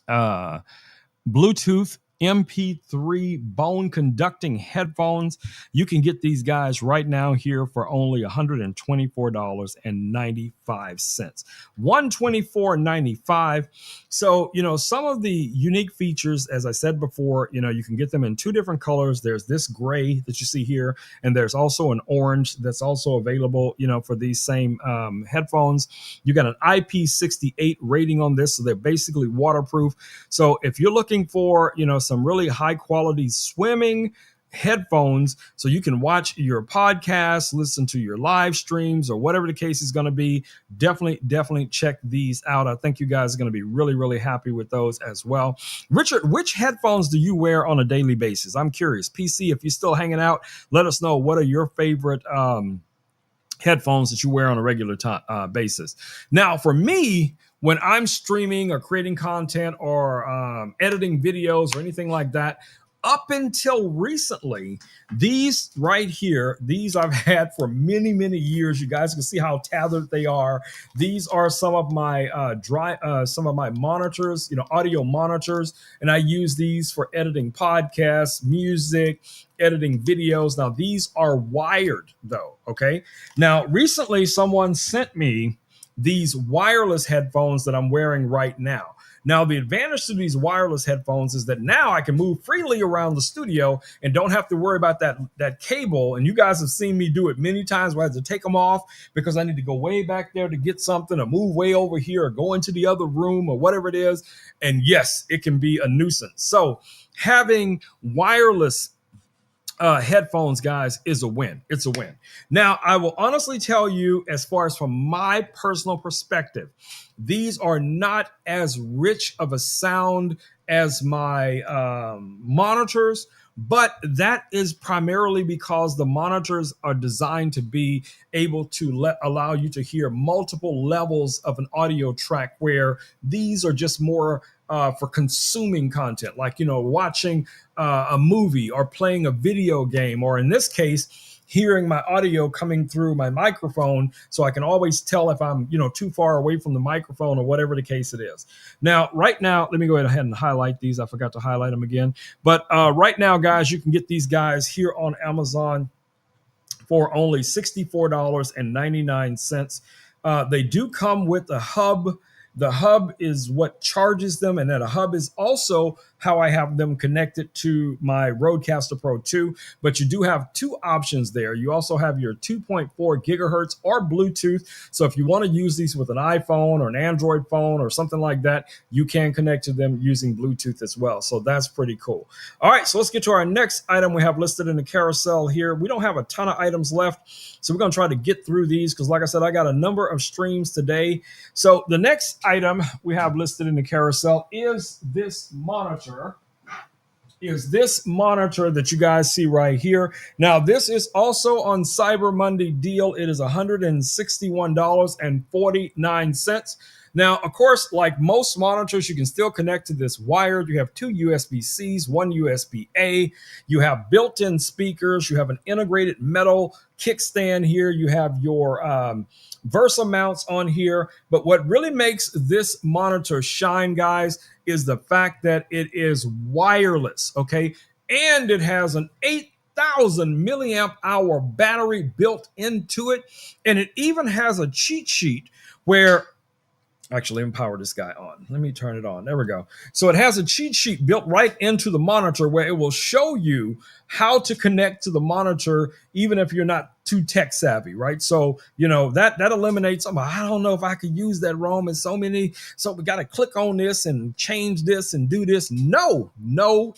Bluetooth MP3 bone conducting headphones, you can get these guys right now here for only $124.95. $124.95. So, some of the unique features, as I said before, you can get them in two different colors. There's this gray that you see here, and there's also an orange that's also available, for these same headphones. You got an IP68 rating on this, so they're basically waterproof. So if you're looking for, some really high quality swimming headphones, so you can watch your podcast, listen to your live streams, or whatever the case is going to be, definitely check these out. I think you guys are going to be really, really happy with those as well. Richard, which headphones do you wear on a daily basis? I'm curious. PC, if you're still hanging out, let us know, what are your favorite headphones that you wear on a regular basis. Now, for me, when I'm streaming or creating content or editing videos or anything like that, up until recently, these right here, these I've had for many, many years. You guys can see how tethered they are. These are some of my monitors, audio monitors, and I use these for editing podcasts, music, editing videos. Now, these are wired though, okay? Now, recently someone sent me these wireless headphones that I'm wearing right now. Now, the advantage to these wireless headphones is that now I can move freely around the studio and don't have to worry about that cable. And you guys have seen me do it many times where I have to take them off because I need to go way back there to get something, or move way over here, or go into the other room, or whatever it is. And yes, it can be a nuisance. So having wireless headphones, guys, is a win. It's a win. Now, I will honestly tell you, as far as from my personal perspective, these are not as rich of a sound as my monitors, but that is primarily because the monitors are designed to be able to allow you to hear multiple levels of an audio track, where these are just more for consuming content, like, you know, watching a movie or playing a video game, or in this case, hearing my audio coming through my microphone, so I can always tell if I'm, you know, too far away from the microphone or whatever the case it is. Now, right now, let me go ahead and highlight these. I forgot to highlight them again. But right now, guys, you can get these guys here on Amazon for only $64.99. They do come with a hub. The hub is what charges them, and then a hub is also how I have them connected to my Rodecaster Pro 2. But you do have two options there. You also have your 2.4 gigahertz or Bluetooth. So if you want to use these with an iPhone or an Android phone or something like that, you can connect to them using Bluetooth as well. So that's pretty cool. All right, so let's get to our next item we have listed in the carousel here. We don't have a ton of items left, so we're going to try to get through these because, like I said, I got a number of streams today. So the next item we have listed in the carousel is this monitor. That you guys see right here. Now, this is also on Cyber Monday deal. It is $161.49. Now, of course, like most monitors, you can still connect to this wired. You have two USB-Cs, one USB-A. You have built-in speakers. You have an integrated metal kickstand here. You have your Versa mounts on here. But what really makes this monitor shine, guys, is the fact that it is wireless, okay? And it has an 8,000 milliamp hour battery built into it. And it even has a cheat sheet where, actually, let me power this guy on. Let me turn it on. There we go. So it has a cheat sheet built right into the monitor where it will show you how to connect to the monitor, even if you're not too tech savvy, right? So, you know, that eliminates some. I don't know if I could use that ROM and so we got to click on this and change this and do this. No,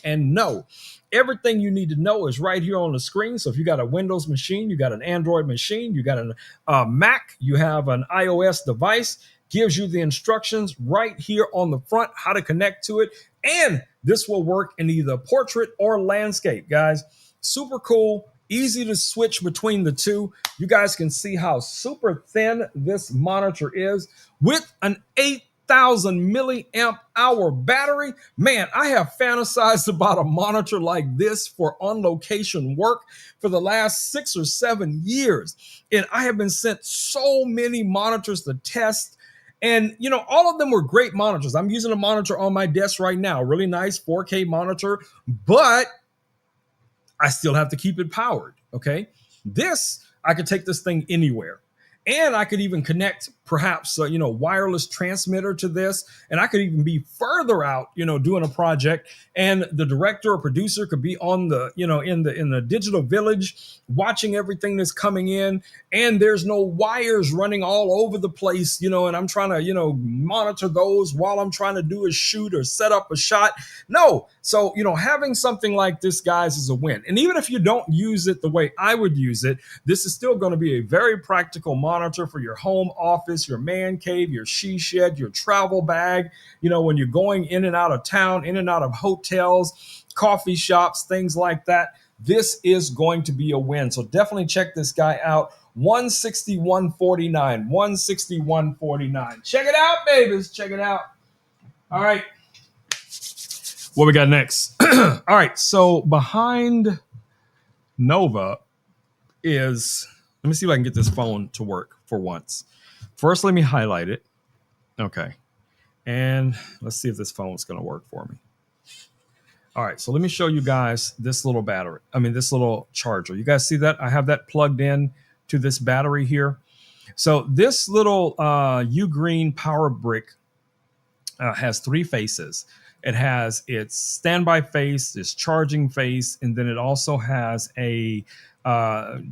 and no. Everything you need to know is right here on the screen. So if you got a Windows machine, you got an Android machine, you got a Mac, you have an iOS device, gives you the instructions right here on the front, how to connect to it. And this will work in either portrait or landscape, guys. Super cool, easy to switch between the two. You guys can see how super thin this monitor is with an 8,000 milliamp hour battery. Man, I have fantasized about a monitor like this for on location work for the last 6 or 7 years. And I have been sent so many monitors to test. And, you know, all of them were great monitors. I'm using a monitor on my desk right now, really nice 4K monitor, but I still have to keep it powered, okay? This, I could take this thing anywhere. And I could even connect perhaps wireless transmitter to this, and I could even be further out, doing a project, and the director or producer could be on the, in the digital village watching everything that's coming in, and there's no wires running all over the place, and I'm trying to, monitor those while I'm trying to do a shoot or set up a shot. No. So, having something like this, guys, is a win. And even if you don't use it the way I would use it, this is still going to be a very practical monitor for your home office, your man cave, your she shed, your travel bag, when you're going in and out of town, in and out of hotels, coffee shops, things like that. This is going to be a win. So definitely check this guy out. $161.49. $161.49. Check it out, babies. Check it out. All right. What we got next? All right. So behind Nova is, let me see if I can get this phone to work for once. First, let me highlight it. Okay. And let's see if this phone is going to work for me. All right. So let me show you guys this little battery. This little charger. You guys see that? I have that plugged in to this battery here. So this little U-Green power brick has three faces. It has its standby face, its charging face, and then it also has a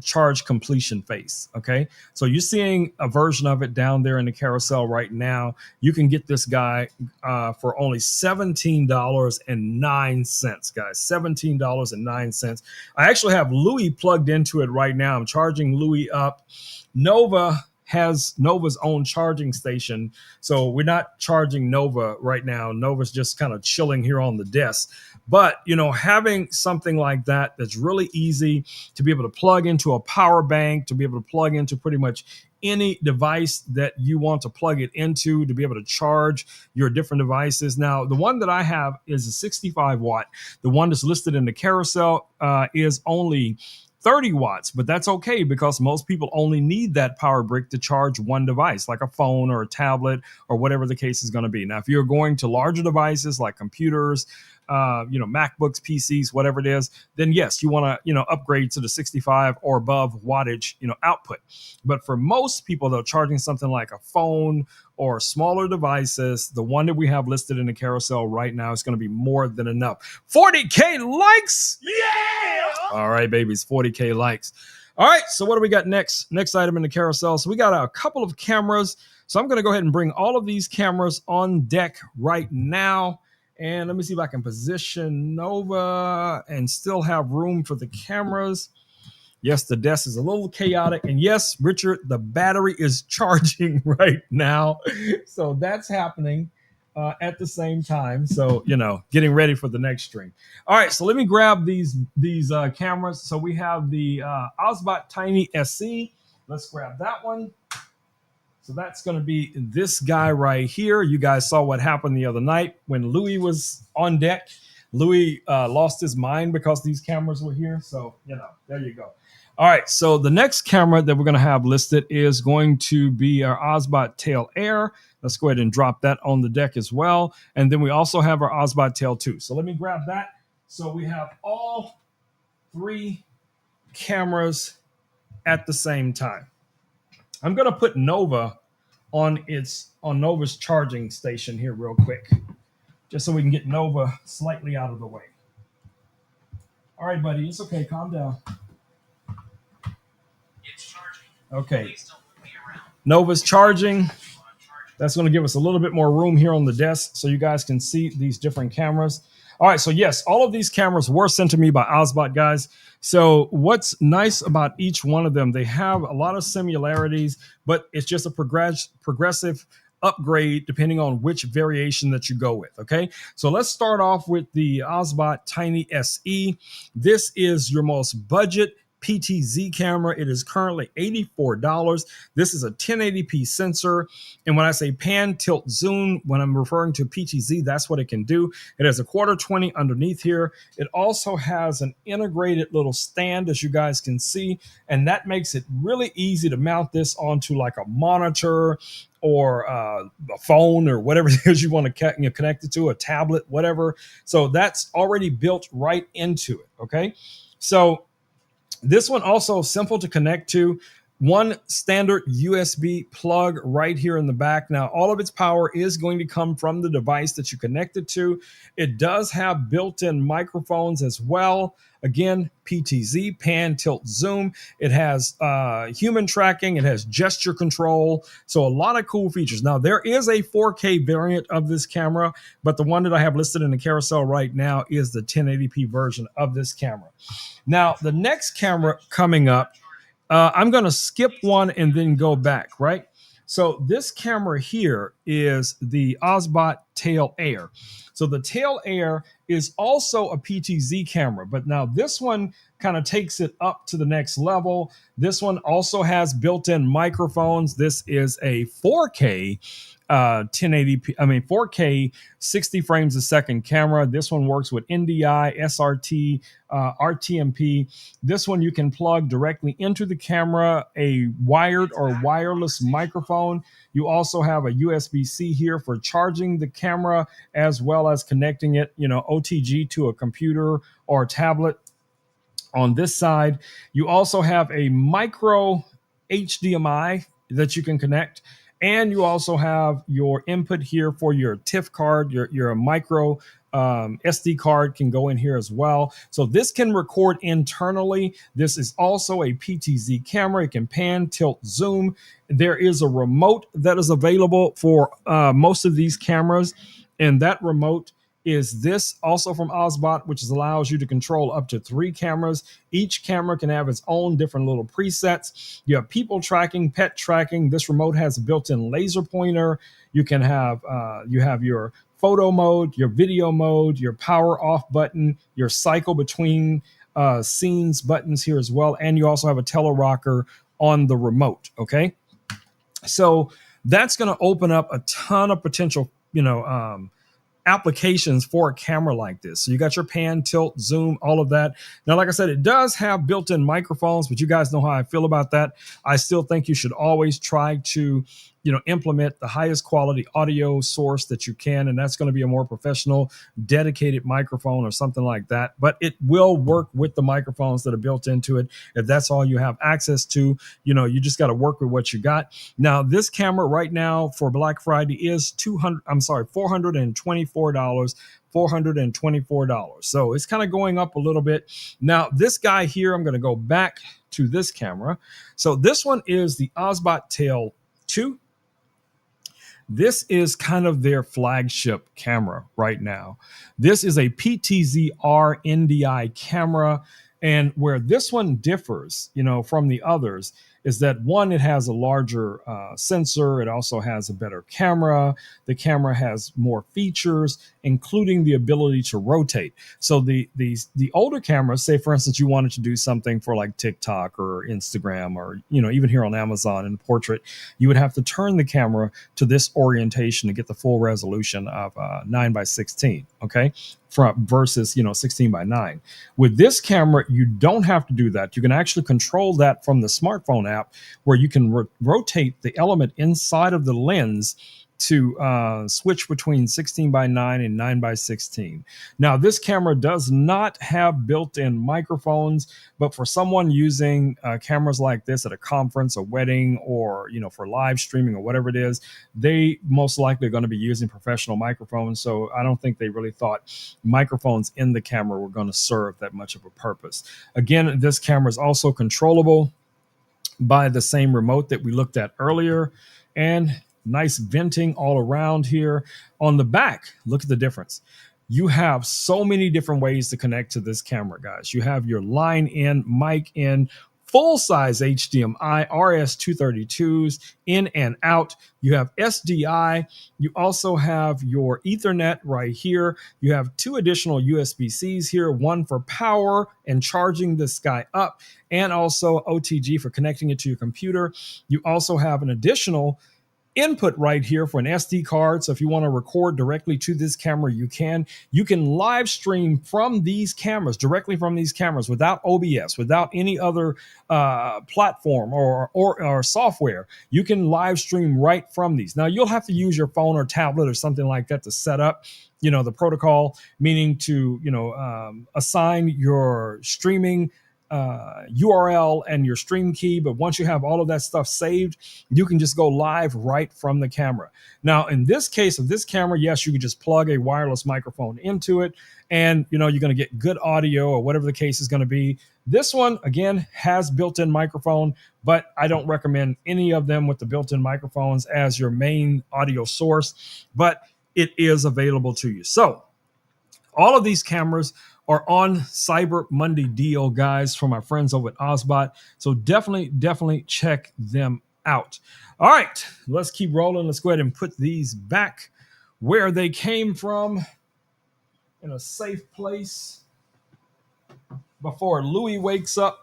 charge completion face. Okay, so you're seeing a version of it down there in the carousel right now. You can get this guy for only $17.09, guys. $17.09. I actually have Louis plugged into it right now. I'm charging Louis up. Nova has Nova's own charging station. So we're not charging Nova right now. Nova's just kind of chilling here on the desk. But, having something like that that's really easy to be able to plug into a power bank, to be able to plug into pretty much any device that you want to plug it into, to be able to charge your different devices. Now, the one that I have is a 65 watt. The one that's listed in the carousel is only 30 watts, but that's okay because most people only need that power brick to charge one device, like a phone or a tablet or whatever the case is going to be. Now, if you're going to larger devices like computers, MacBooks, PCs, whatever it is, then yes, you want to, upgrade to the 65 or above wattage, output. But for most people, they're charging something like a phone or smaller devices. The one that we have listed in the carousel right now is going to be more than enough. 40K likes. Yeah. All right, babies, 40K likes. All right, so what do we got next? Next item in the carousel. So we got a couple of cameras. So I'm going to go ahead and bring all of these cameras on deck right now. And let me see if I can position Nova and still have room for the cameras. Yes, the desk is a little chaotic. And yes, Richard, the battery is charging right now. So that's happening at the same time. So, getting ready for the next stream. All right, so let me grab these cameras. So we have the Osbot Tiny SC. Let's grab that one. So that's going to be this guy right here. You guys saw what happened the other night when Louis was on deck. Louis lost his mind because these cameras were here. So, there you go. All right. So the next camera that we're going to have listed is going to be our Osbot Tail Air. Let's go ahead and drop that on the deck as well. And then we also have our Osbot Tail 2. So let me grab that. So we have all three cameras at the same time. I'm going to put Nova on Nova's charging station here real quick, just so we can get Nova slightly out of the way. All right, buddy, it's okay. Calm down. It's charging. Okay. Please don't move me around. Nova's charging. That's going to give us a little bit more room here on the desk so you guys can see these different cameras. All right, so yes, all of these cameras were sent to me by Osbot, guys. So what's nice about each one of them, they have a lot of similarities, but it's just a progressive upgrade depending on which variation that you go with, okay? So let's start off with the Osbot Tiny SE. This is your most budget PTZ camera. It is currently $84. This is a 1080p sensor. And when I say pan, tilt, zoom, when I'm referring to PTZ, that's what it can do. It has a 1/4-20 underneath here. It also has an integrated little stand, as you guys can see, and that makes it really easy to mount this onto like a monitor or a phone or whatever it is you want to connect it to, a tablet, whatever. So that's already built right into it, okay? So this one also simple to connect to. One standard USB plug right here in the back. Now, all of its power is going to come from the device that you connect it to. It does have built-in microphones as well. Again, PTZ, pan, tilt, zoom. It has human tracking. It has gesture control. So a lot of cool features. Now, there is a 4K variant of this camera, but the one that I have listed in the carousel right now is the 1080p version of this camera. Now, the next camera coming up, I'm going to skip one and then go back, right? So this camera here is the Osbot Tail Air. So the Tail Air is also a PTZ camera, but now this one kind of takes it up to the next level. This one also has built-in microphones. This is a 4K 4K 60 frames a second camera. This one works with NDI, SRT, RTMP. This one you can plug directly into the camera, a wired or wireless microphone. You also have a USB-C here for charging the camera, as well as connecting it, OTG to a computer or a tablet. On this side, you also have a micro HDMI that you can connect. And you also have your input here for your TIFF card, your micro SD card can go in here as well. So this can record internally. This is also a PTZ camera. It can pan, tilt, zoom. There is a remote that is available for most of these cameras. And that remote is this also from Ozbot, which allows you to control up to 3 cameras. Each camera can have its own different little presets. You have people tracking, pet tracking. This remote has a built-in laser pointer. You can have you have your photo mode, your video mode, your power off button, your cycle between scenes buttons here as well, and you also have a telerocker on the remote. Okay, so that's going to open up a ton of potential, applications for a camera like this. So you got your pan, tilt, zoom, all of that. Now, like I said, it does have built-in microphones, but you guys know how I feel about that. I still think you should always try to, implement the highest quality audio source that you can, and that's going to be a more professional, dedicated microphone or something like that. But it will work with the microphones that are built into it. If that's all you have access to, you just got to work with what you got. Now, this camera right now for Black Friday is $424. $424. So it's kind of going up a little bit. Now, this guy here, I'm going to go back to this camera. So this one is the Ozbot Tail 2. This is kind of their flagship camera right now. This is a PTZ-R NDI camera. And where this one differs, from the others is that one, it has a larger sensor. It also has a better camera. The camera has more features, including the ability to rotate. So the older cameras, say for instance, you wanted to do something for like TikTok or Instagram or, even here on Amazon in portrait, you would have to turn the camera to this orientation to get the full resolution of 9:16. Okay. Versus 16:9. With this camera, you don't have to do that. You can actually control that from the smartphone app, where you can rotate the element inside of the lens to switch between 16:9 and 9:16. Now, this camera does not have built-in microphones, but for someone using cameras like this at a conference, a wedding, or for live streaming or whatever it is, they most likely are going to be using professional microphones. So I don't think they really thought microphones in the camera were going to serve that much of a purpose. Again, this camera is also controllable by the same remote that we looked at earlier, and nice venting all around here. On the back, look at the difference. You have so many different ways to connect to this camera, guys. You have your line in, mic in, full size HDMI, RS-232s in and out. You have SDI. You also have your Ethernet right here. You have 2 additional USB-Cs here, one for power and charging this guy up, and also OTG for connecting it to your computer. You also have an additional input right here for an SD card. So if you want to record directly to this camera, you can. You can live stream from these cameras, directly from these cameras, without OBS, without any other platform or software. You can live stream right from these. Now, you'll have to use your phone or tablet or something like that to set up the protocol, meaning to assign your streaming URL and your stream key. But once you have all of that stuff saved, you can just go live right from the camera. Now, in this case of this camera, yes, you can just plug a wireless microphone into it, and you're going to get good audio or whatever the case is going to be. This one, again, has built-in microphone, but I don't recommend any of them with the built-in microphones as your main audio source, but it is available to you. So all of these cameras are on Cyber Monday deal, guys, from our friends over at Ozbot. So definitely check them out. All right, let's keep rolling. Let's go ahead and put these back where they came from in a safe place before Louis wakes up.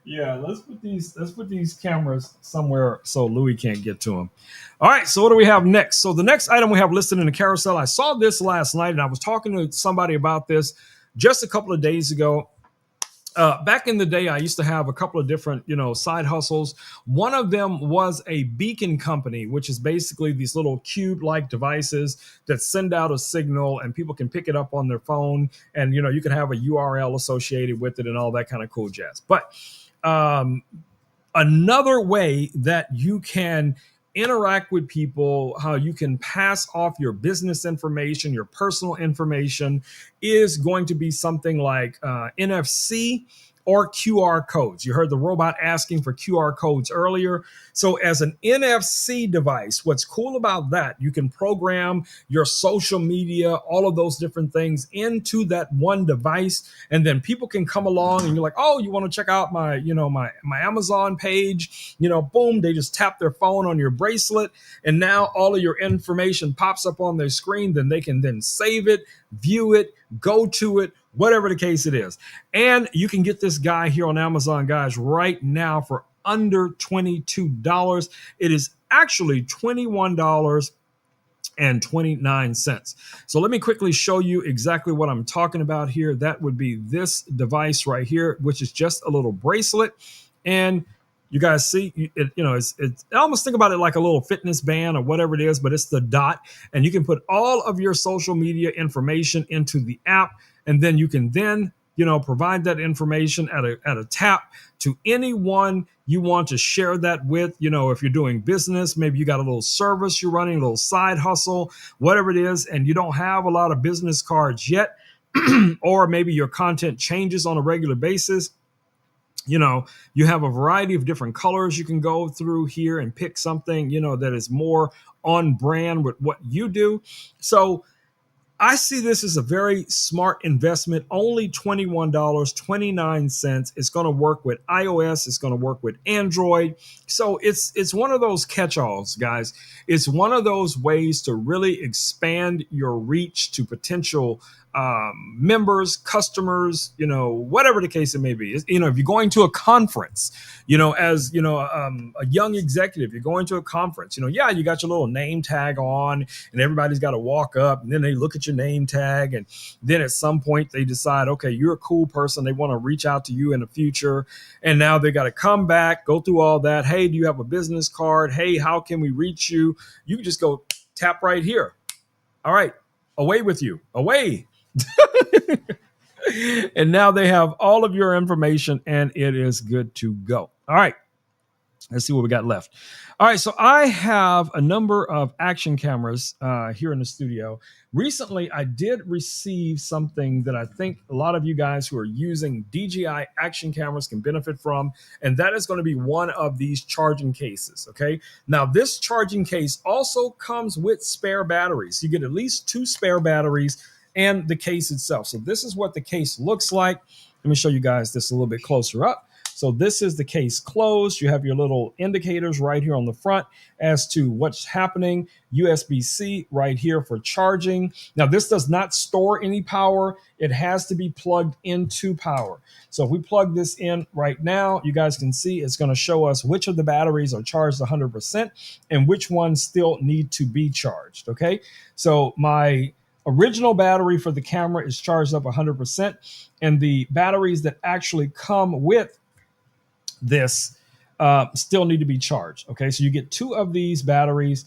Yeah, let's put these cameras somewhere so Louis can't get to them. All right, so what do we have next? So the next item we have listed in the carousel, I saw this last night, and I was talking to somebody about this just a couple of days ago. Back in the day, I used to have a couple of different, side hustles. One of them was a beacon company, which is basically these little cube-like devices that send out a signal, and people can pick it up on their phone, and you can have a URL associated with it and all that kind of cool jazz. But another way that you can interact with people, how you can pass off your business information, your personal information, is going to be something like NFC or QR codes. You heard the robot asking for QR codes earlier. So as an NFC device, what's cool about that, you can program your social media, all of those different things into that one device. And then people can come along and you're like, oh, you want to check out my, my Amazon page, boom, they just tap their phone on your bracelet. And now all of your information pops up on their screen. Then they can then save it, view it, go to it, whatever the case it is. And you can get this guy here on Amazon, guys, right now for under $22. It is actually $21.29. So let me quickly show you exactly what I'm talking about here. That would be this device right here, which is just a little bracelet. And you guys see it, I almost think about it like a little fitness band or whatever it is, but it's the dot. And you can put all of your social media information into the app. And then you can then, provide that information at a tap to anyone you want to share that with. If you're doing business, maybe you got a little service you're running, a little side hustle, whatever it is, and you don't have a lot of business cards yet, or maybe your content changes on a regular basis. You have a variety of different colors you can go through here and pick something, that is more on brand with what you do. So I see this as a very smart investment, only $21.29. It's going to work with iOS. It's going to work with Android. So it's one of those catch-alls, guys. It's one of those ways to really expand your reach to potential members, customers, whatever the case it may be. If you're going to a conference, as a young executive, you're going to a conference, you got your little name tag on and everybody's got to walk up and then they look at your name tag. And then at some point they decide, okay, you're a cool person. They want to reach out to you in the future. And now they got to come back, go through all that. Hey, do you have a business card? Hey, how can we reach you? You can just go tap right here. All right, away with you, away. And now they have all of your information and it is good to go. All right. Let's see what we got left. All right, so I have a number of action cameras here in the studio. Recently, I did receive something that I think a lot of you guys who are using DJI action cameras can benefit from, and that is going to be one of these charging cases, okay? Now, this charging case also comes with spare batteries. You get at least 2 spare batteries and the case itself. So this is what the case looks like. Let me show you guys this a little bit closer up. So this is the case closed. You have your little indicators right here on the front as to what's happening. USB-C right here for charging. Now, this does not store any power. It has to be plugged into power. So if we plug this in right now, you guys can see it's going to show us which of the batteries are charged 100% and which ones still need to be charged, okay? So my original battery for the camera is charged up 100%, and the batteries that actually come with this still need to be charged. Okay, so you get 2 of these batteries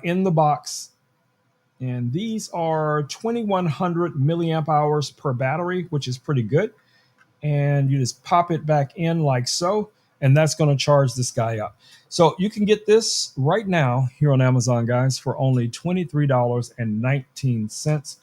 in the box, and these are 2100 milliamp hours per battery, which is pretty good. And you just pop it back in like so, and that's going to charge this guy up. So you can get this right now here on Amazon, guys, for only $23.19.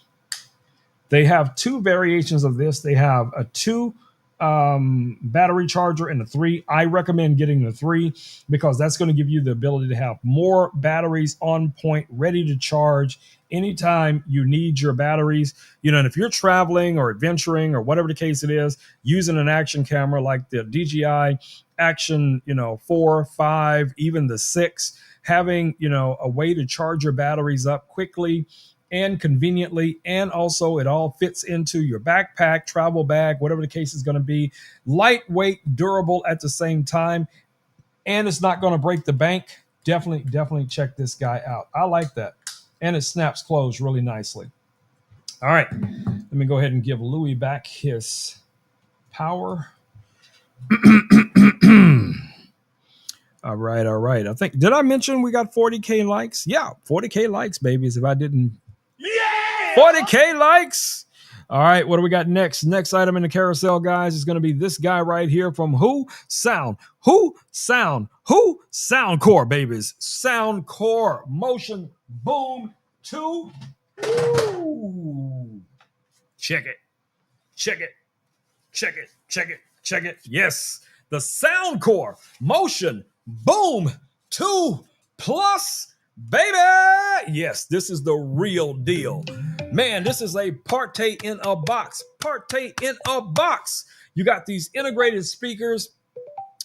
They have 2 variations of this. They have a 2 battery charger and a 3. I recommend getting the 3 because that's going to give you the ability to have more batteries on point, ready to charge anytime you need your batteries. And if you're traveling or adventuring or whatever the case it is, using an action camera like the DJI Action, 4, 5, even the 6, having, a way to charge your batteries up quickly and conveniently, and also it all fits into your backpack, travel bag, whatever the case is going to be. Lightweight, durable at the same time, and it's not going to break the bank. Definitely check this guy out. I like that, and it snaps closed really nicely. All right, let me go ahead and give Louis back his power. All right. I think, did I mention we got 40K likes? Yeah, 40K likes, babies. If I didn't, 40K likes. All right, what do we got next? Next item in the carousel, guys, is going to be this guy right here from Soundcore, babies. Soundcore Motion Boom 2. Ooh. Check it. Check it. Yes, the Sound Core Motion Boom 2 Plus, baby. Yes, this is the real deal. Man, this is a partay in a box. Partay in a box. You got these integrated speakers.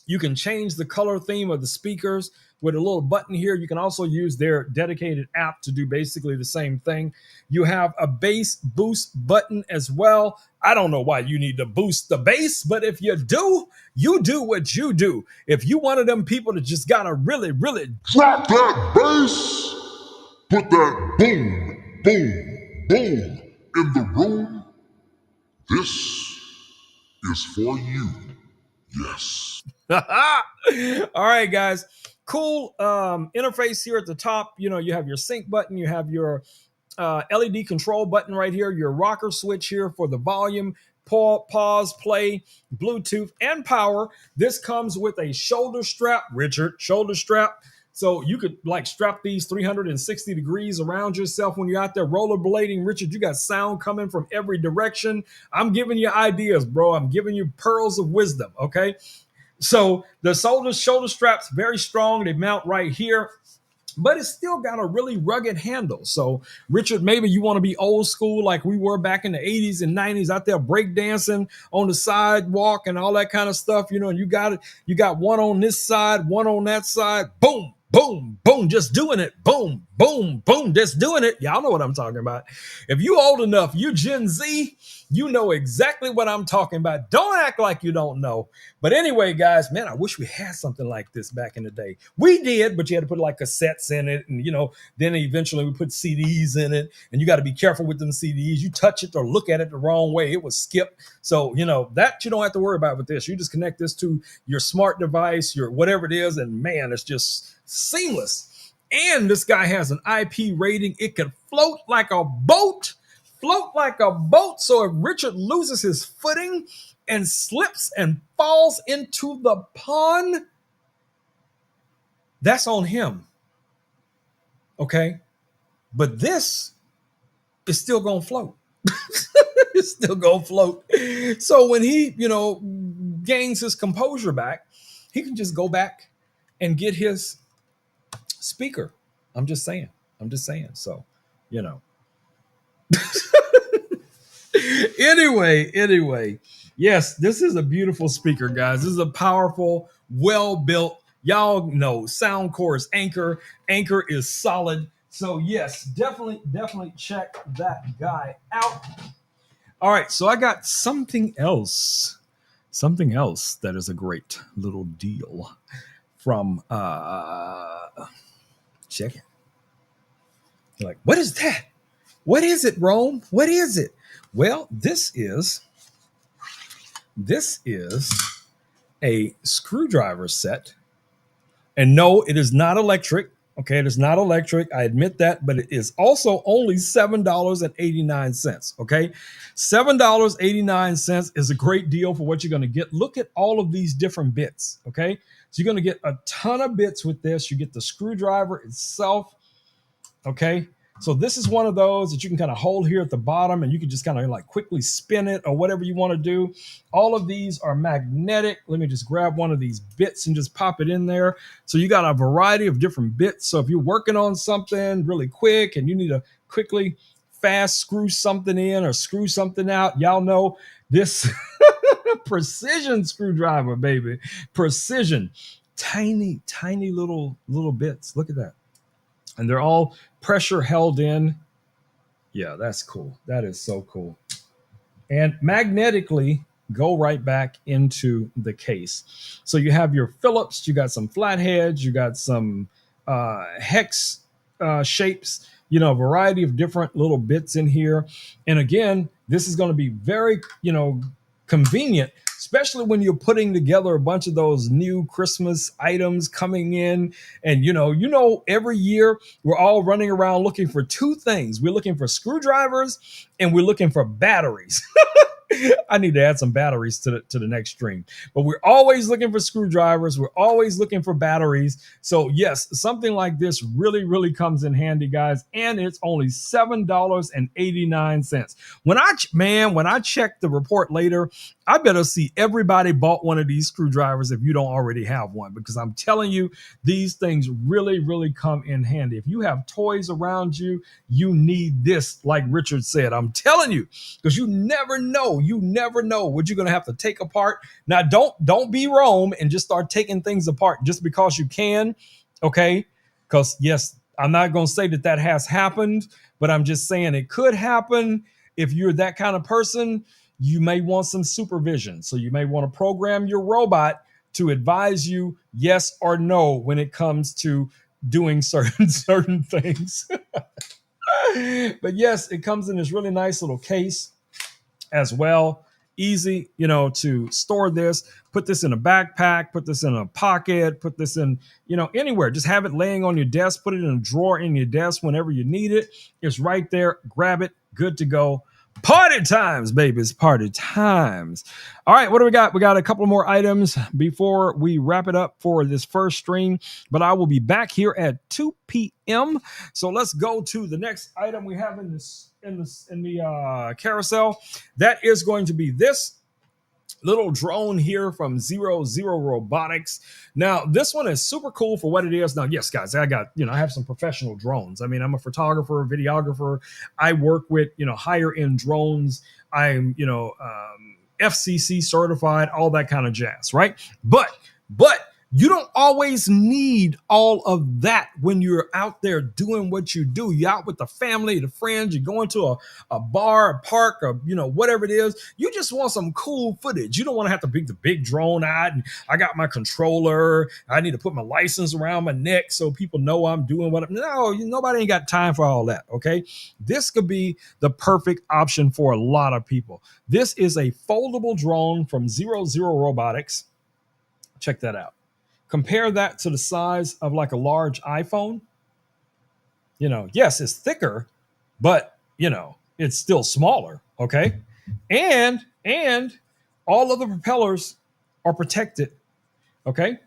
You can change the color theme of the speakers with a little button here. You can also use their dedicated app to do basically the same thing. You have a bass boost button as well. I don't know why you need to boost the bass, but if you do, you do what you do. If you one of them people that just gotta really, really drop that bass, put that boom, boom, boom in the room, this is for you. Yes. All right, guys. Cool interface here at the top. You know, you have your sync button, you have your LED control button right here, your rocker switch here for the volume, pause, play, Bluetooth, and power. This comes with a shoulder strap, Richard, shoulder strap. So you could like strap these 360 degrees around yourself when you're out there rollerblading. Richard, you got sound coming from every direction. I'm giving you ideas, bro. I'm giving you pearls of wisdom, okay? So the shoulder straps, very strong. They mount right here, but it's still got a really rugged handle. So, Richard, maybe you want to be old school like we were back in the 80s and 90s out there breakdancing on the sidewalk and all that kind of stuff, you know, and you got it. You got one on this side, one on that side. Boom, boom, boom, just doing it. Boom, boom, boom, just doing it. Y'all know what I'm talking about. If you old enough, you Gen Z, you know exactly what I'm talking about. Don't act like you don't know. But anyway, guys, man, I wish we had something like this back in the day. We did, but you had to put like cassettes in it. And, you know, then eventually we put CDs in it. And you got to be careful with them CDs. You touch it or look at it the wrong way, it will skip. So, you know, that you don't have to worry about with this. You just connect this to your smart device, your whatever it is. And man, it's just seamless. And this guy has an IP rating. It can float like a boat. Float like a boat. So if Richard loses his footing and slips and falls into the pond, that's on him. Okay? But this is still going to float. It's still going to float. So when he, you know, gains his composure back, he can just go back and get his speaker. I'm just saying. So, you know. Anyway, yes, this is a beautiful speaker, guys. This is a powerful, well-built, y'all know Soundcore is Anchor. Anchor is solid. So yes, definitely check that guy out. All right, so I got something else that is a great little deal from check it. You're like, what is that? What is it, Rome? What is it? Well, this is a screwdriver set. And no, it is not electric. Okay, it is not electric. I admit that, but it is also only $7.89. Okay, $7.89 is a great deal for what you're going to get. Look at all of these different bits. Okay, so you're going to get a ton of bits with this. You get the screwdriver itself. Okay, so this is one of those that you can kind of hold here at the bottom and you can just kind of like quickly spin it or whatever you want to do. All of these are magnetic. Let me just grab one of these bits and just pop it in there. So you got a variety of different bits. So if you're working on something really quick and you need to quickly fast screw something in or screw something out, y'all know this precision screwdriver, baby. Precision. Tiny little bits. Look at that. And they're all pressure held in. Yeah, that's cool. That is so cool. And magnetically go right back into the case. So you have your Phillips, you got some flatheads, you got some hex shapes, you know, a variety of different little bits in here. And again, this is going to be very, you know, convenient, especially when you're putting together a bunch of those new Christmas items coming in. And, you know, every year we're all running around looking for two things. We're looking for screwdrivers and we're looking for batteries. I need to add some batteries to the next stream. But we're always looking for screwdrivers. We're always looking for batteries. So yes, something like this really, really comes in handy, guys. And it's only $7.89. When I check the report later, I better see everybody bought one of these screwdrivers if you don't already have one, because I'm telling you, these things really, really come in handy. If you have toys around you, you need this, like Richard said. I'm telling you, because you never know. You never know what you're going to have to take apart. Now, don't be Rome and just start taking things apart just because you can, okay? Because, yes, I'm not going to say that has happened, but I'm just saying it could happen. If you're that kind of person, you may want some supervision. So you may want to program your robot to advise you yes or no when it comes to doing certain things. But yes, it comes in this really nice little case as well. Easy, to store this, put this in a backpack, put this in a pocket, put this in, anywhere. Just have it laying on your desk, put it in a drawer in your desk whenever you need it. It's right there. Grab it. Good to go. Party times, babies. Party times. All right, what do we got? We got a couple more items before we wrap it up for this first stream, but I will be back here at 2 p.m. So let's go to the next item we have in the carousel. That is going to be this little drone here from Zero Robotics. Now, this one is super cool for what it is. Now, yes, guys, I have some professional drones. I mean, I'm a photographer, videographer. I work with, higher end drones. I'm, FCC certified, all that kind of jazz, right? But you don't always need all of that when you're out there doing what you do. You're out with the family, the friends, you're going to a bar, a park, or whatever it is. You just want some cool footage. You don't want to have to bring the big drone out. And I got my controller. I need to put my license around my neck so people know I'm doing what I'm. No, nobody ain't got time for all that. Okay, this could be the perfect option for a lot of people. This is a foldable drone from Zero Robotics. Check that out. Compare that to the size of like a large iPhone. Yes, it's thicker, but it's still smaller. Okay. And all of the propellers are protected. Okay.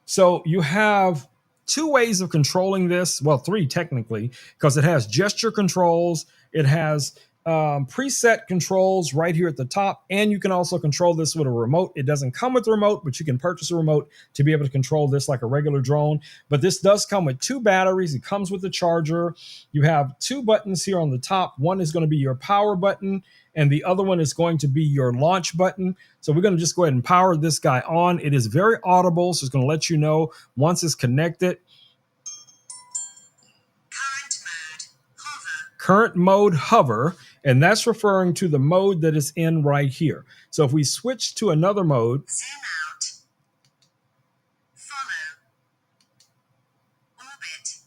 So you have two ways of controlling this. Well, three technically, because it has gesture controls. It has preset controls right here at the top, and you can also control this with a remote. It doesn't come with a remote, but you can purchase a remote to be able to control this like a regular drone. But this does come with two batteries. It comes with a charger. You have two buttons here on the top. One is going to be your power button, and the other one is going to be your launch button. So we're going to just go ahead and power this guy on. It is very audible, so it's going to let you know once it's connected. Current mode hover, and that's referring to the mode that is in right here. So if we switch to another mode, zoom out, follow, orbit,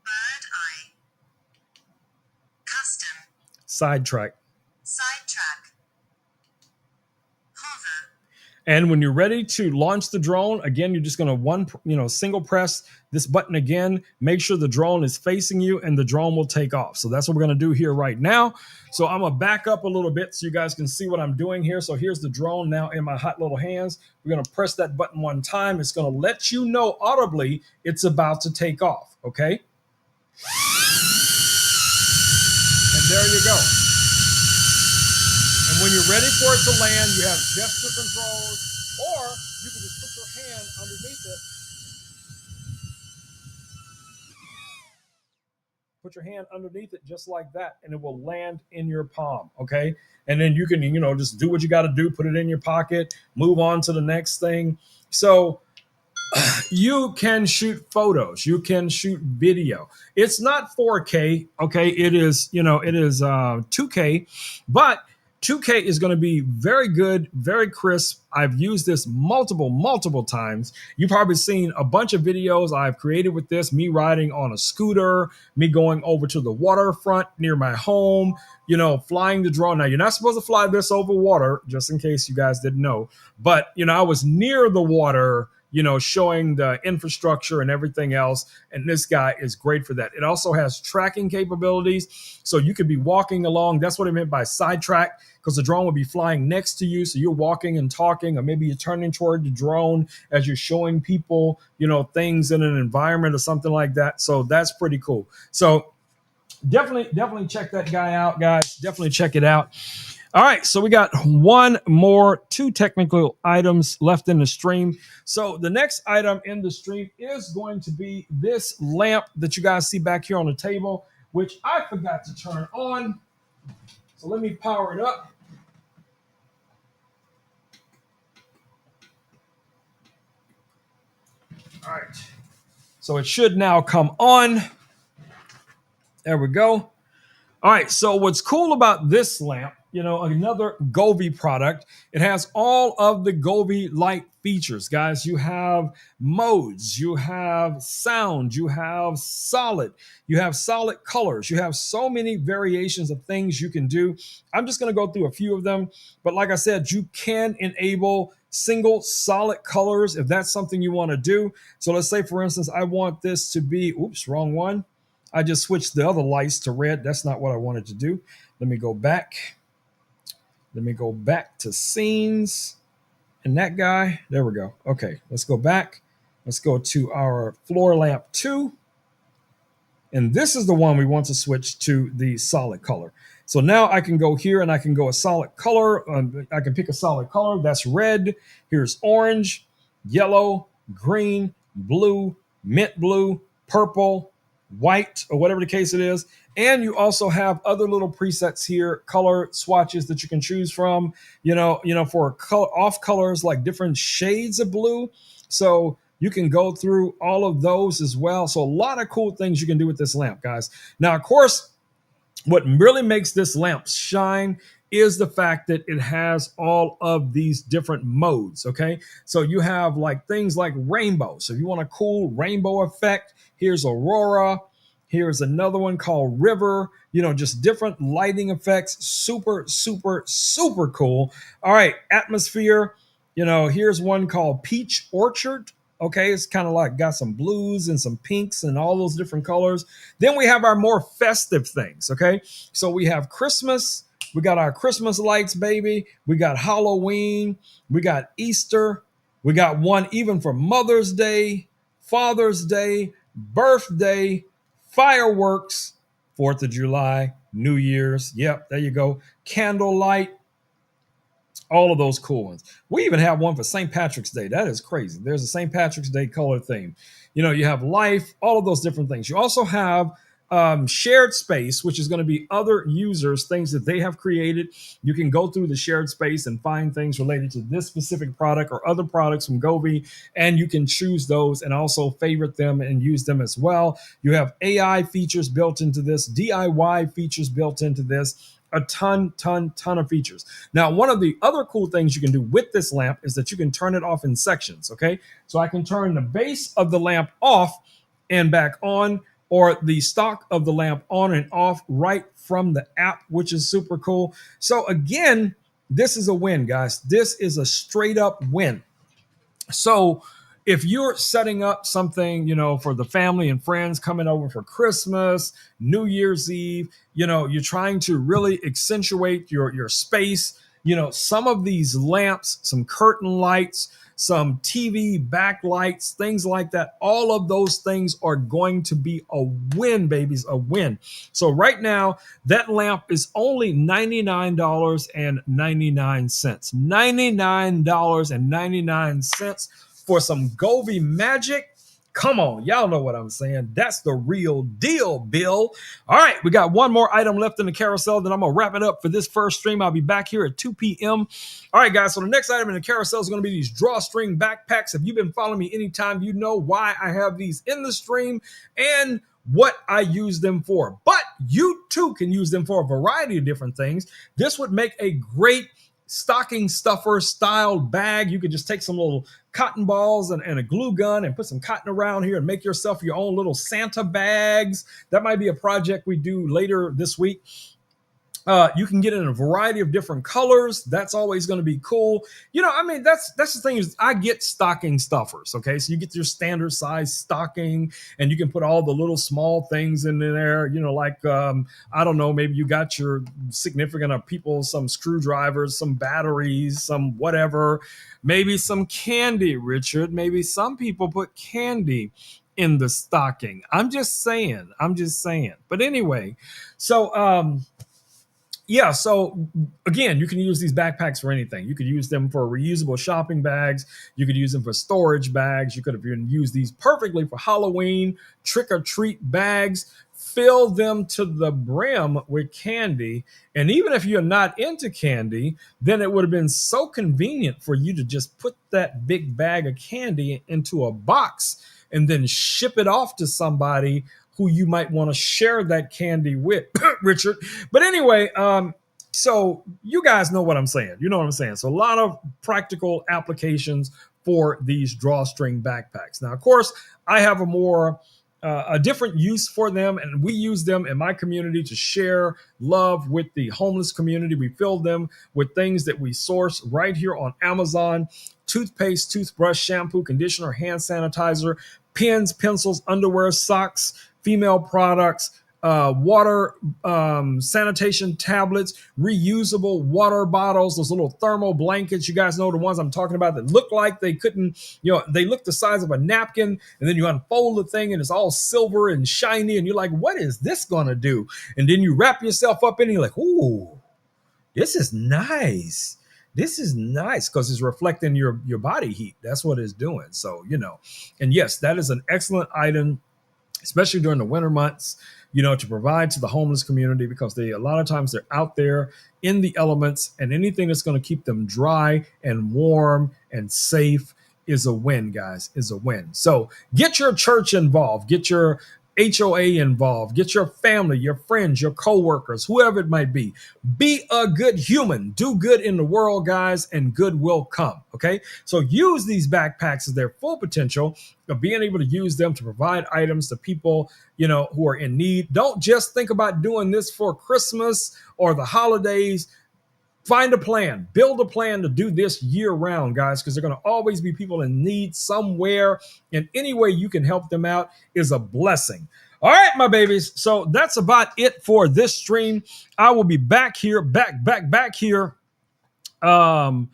bird eye, custom, sidetrack, hover. And when you're ready to launch the drone, again, you're just going to single press this button again, make sure the drone is facing you, and the drone will take off. So that's what we're going to do here right now. So I'm going to back up a little bit so you guys can see what I'm doing here. So here's the drone now in my hot little hands. We're going to press that button one time. It's going to let you know audibly it's about to take off. Okay. And there you go. And when you're ready for it to land, you have gesture controls, or you can just put your hand underneath it. Put your hand underneath it just like that, and it will land in your palm, okay? And then you can, just do what you got to do, put it in your pocket, move on to the next thing. So you can shoot photos, you can shoot video. It's not 4K, okay? It is, it is 2K, but 2K is going to be very good, very crisp. I've used this multiple times. You've probably seen a bunch of videos I've created with this, me riding on a scooter, me going over to the waterfront near my home, flying the drone. Now, you're not supposed to fly this over water, just in case you guys didn't know. But, I was near the water, showing the infrastructure and everything else. And this guy is great for that. It also has tracking capabilities. So you could be walking along. That's what I meant by sidetrack, because the drone will be flying next to you. So you're walking and talking, or maybe you're turning toward the drone as you're showing people, things in an environment or something like that. So that's pretty cool. So definitely check that guy out, guys. Definitely check it out. All right, so we got two technical items left in the stream. So the next item in the stream is going to be this lamp that you guys see back here on the table, which I forgot to turn on. So let me power it up. All right, so it should now come on. There we go. All right, so what's cool about this lamp, another Govee product, it has all of the Govee light features, guys. You have modes, you have sound, you have solid colors, you have so many variations of things you can do. I'm just going to go through a few of them, but like I said, you can enable single solid colors if that's something you want to do. So let's say, for instance, I want this to be, wrong one. I just switched the other lights to red. That's not what I wanted to do. Let me go back. Let me go back to scenes and that guy. There we go. Okay, let's go back. Let's go to our floor lamp 2. And this is the one we want to switch to the solid color. So now I can go here and I can go a solid color. I can pick a solid color. That's red. Here's orange, yellow, green, blue, mint blue, purple, white, or whatever the case it is. And you also have other little presets here, color swatches that you can choose from, for off colors, like different shades of blue. So you can go through all of those as well. So a lot of cool things you can do with this lamp, guys. Now, of course, what really makes this lamp shine is the fact that it has all of these different modes, okay? So you have things like rainbow. So if you want a cool rainbow effect, here's Aurora. Here's another one called River, just different lighting effects. Super, super, super cool. All right, atmosphere. Here's one called Peach Orchard. Okay, it's kind of got some blues and some pinks and all those different colors. Then we have our more festive things, okay? So we have Christmas. We got our Christmas lights, baby. We got Halloween. We got Easter. We got one even for Mother's Day, Father's Day, birthday, fireworks, 4th of July, New Year's. Yep, there you go. Candlelight. All of those cool ones. We even have one for St. Patrick's Day. That is crazy. There's a St. Patrick's Day color theme. You have life, all of those different things. You also have shared space, which is going to be other users, things that they have created. You can go through the shared space and find things related to this specific product or other products from Govee, and you can choose those and also favorite them and use them as well. You have AI features built into this, DIY features built into this. A ton of features. Now, one of the other cool things you can do with this lamp is that you can turn it off in sections, okay? So I can turn the base of the lamp off and back on, or the stock of the lamp on and off right from the app, which is super cool. So again, this is a win, guys. This is a straight up win. So if you're setting up something, for the family and friends coming over for Christmas, New Year's Eve, you're trying to really accentuate your space, some of these lamps, some curtain lights, some TV backlights, things like that. All of those things are going to be a win, babies, a win. So right now, that lamp is only $99.99. $99.99 for some Govee magic. Come on, y'all know what I'm saying. That's the real deal, Bill. All right, we got one more item left in the carousel, then I'm going to wrap it up for this first stream. I'll be back here at 2 p.m. All right, guys, so the next item in the carousel is going to be these drawstring backpacks. If you've been following me anytime, you know why I have these in the stream and what I use them for. But you too can use them for a variety of different things. This would make a great stocking stuffer style bag. You could just take some little cotton balls and a glue gun and put some cotton around here and make yourself your own little Santa bags. That might be a project we do later this week. You can get it in a variety of different colors. That's always going to be cool. I mean, that's the thing is I get stocking stuffers. Okay, so you get your standard size stocking, and you can put all the little small things in there. Like I don't know, maybe you got your significant of people some screwdrivers, some batteries, some whatever, maybe some candy. Richard, maybe some people put candy in the stocking. I'm just saying. I'm just saying. But anyway, so yeah, so again, you can use these backpacks for anything. You could use them for reusable shopping bags. You could use them for storage bags. You could have even used these perfectly for Halloween trick or treat bags. Fill them to the brim with candy. And even if you're not into candy, then it would have been so convenient for you to just put that big bag of candy into a box and then ship it off to somebody who you might want to share that candy with, Richard. But anyway, so you guys know what I'm saying. You know what I'm saying. So a lot of practical applications for these drawstring backpacks. Now, of course, I have a different use for them, and we use them in my community to share love with the homeless community. We fill them with things that we source right here on Amazon: toothpaste, toothbrush, shampoo, conditioner, hand sanitizer, pens, pencils, underwear, socks, female products, water, sanitation tablets, reusable water bottles, those little thermal blankets. You guys know the ones I'm talking about that look like they couldn't, they look the size of a napkin, and then you unfold the thing and it's all silver and shiny, and you're like, what is this gonna do? And then you wrap yourself up in it, and you're like, ooh, this is nice. This is nice because it's reflecting your body heat. That's what it's doing. So, and yes, that is an excellent item, especially during the winter months, to provide to the homeless community, because a lot of times they're out there in the elements, and anything that's going to keep them dry and warm and safe is a win, guys, is a win. So get your church involved, get your HOA involved, get your family, your friends, your coworkers, whoever it might be. Be a good human, do good in the world, guys, and good will come. Okay. So use these backpacks as their full potential of being able to use them to provide items to people, who are in need. Don't just think about doing this for Christmas or the holidays. Find a plan, build a plan to do this year round, guys, because there are going to always be people in need somewhere, and any way you can help them out is a blessing. All right, my babies. So that's about it for this stream. I will be back here, back here. I'll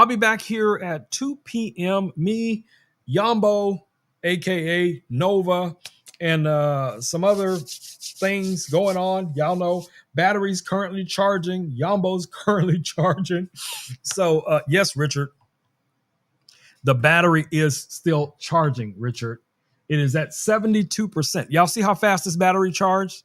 be back here at 2 p.m. Me, Yambo, aka Nova, and some other things going on. Y'all know batteries currently charging. Yambo's currently charging. So yes, Richard, the battery is still charging, Richard. It is at 72%. Y'all see how fast this battery charged?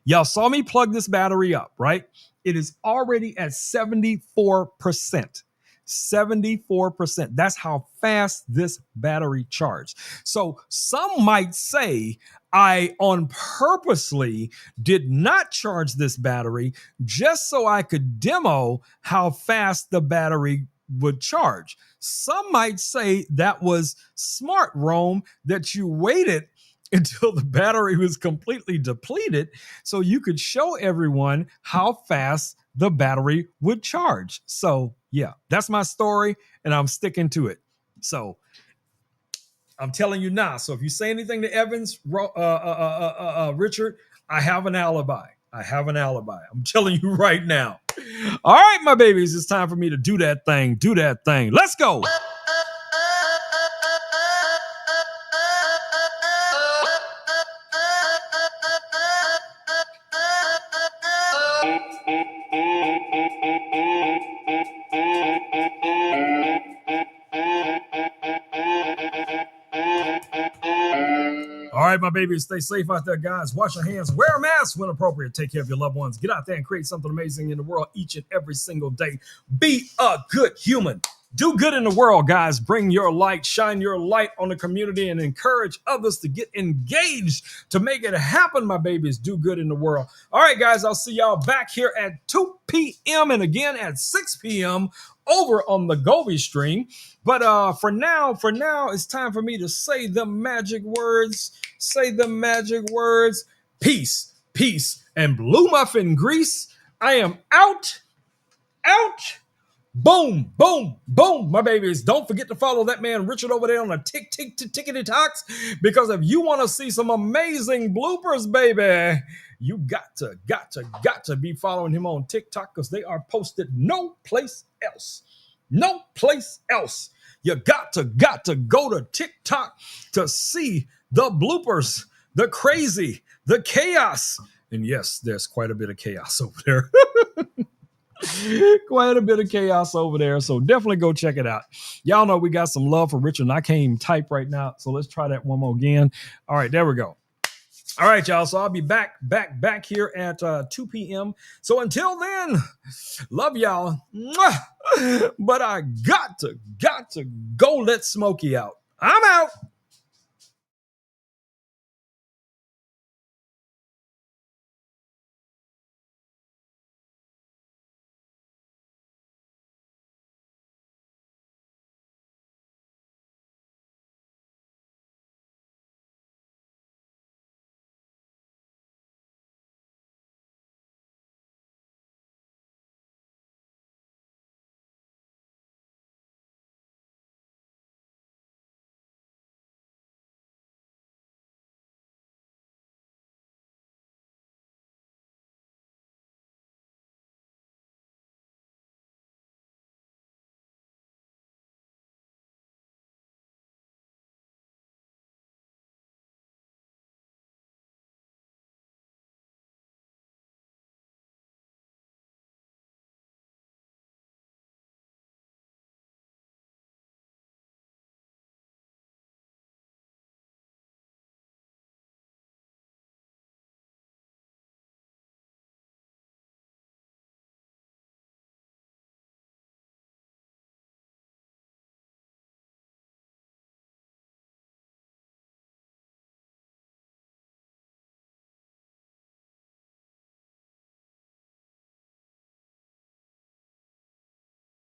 Y'all saw me plug this battery up, right? It is already at 74%. 74%. That's how fast this battery charged. So some might say I on purposely did not charge this battery just so I could demo how fast the battery would charge. Some might say that was smart, Rome, that you waited until the battery was completely depleted so you could show everyone how fast the battery would charge. So yeah, that's my story, and I'm sticking to it. So I'm telling you now. So if you say anything to Evans, Richard, I have an alibi. I have an alibi. I'm telling you right now. All right, my babies, it's time for me to do that thing. Do that thing. Let's go. All right, my babies, stay safe out there, guys. Wash your hands, wear a mask when appropriate, take care of your loved ones. Get out there and create something amazing in the world each and every single day. Be a good human. Do good in the world, guys. Bring your light, shine your light on the community, and encourage others to get engaged to make it happen, my babies. Do good in the world. All right, guys, I'll see y'all back here at 2 p.m. and again at 6 p.m. over on the Gobi stream. But for now, it's time for me to say the magic words. Say the magic words. Peace, peace, and blue muffin grease. I am out. Boom, boom, boom, my babies. Don't forget to follow that man Richard over there on the tickety talks, because if you want to see some amazing bloopers, baby, you got to be following him on TikTok, because they are posted no place else. No place else. You got to go to TikTok to see the bloopers, the crazy, the chaos. And yes, there's quite a bit of chaos over there. Quite a bit of chaos over there. So definitely go check it out. Y'all know we got some love for Richard, and I can't even type right now. So let's try that one more again. All right, there we go. All right, y'all. So I'll be back here at 2 p.m. So until then, love y'all. But I got to go let Smokey out. I'm out.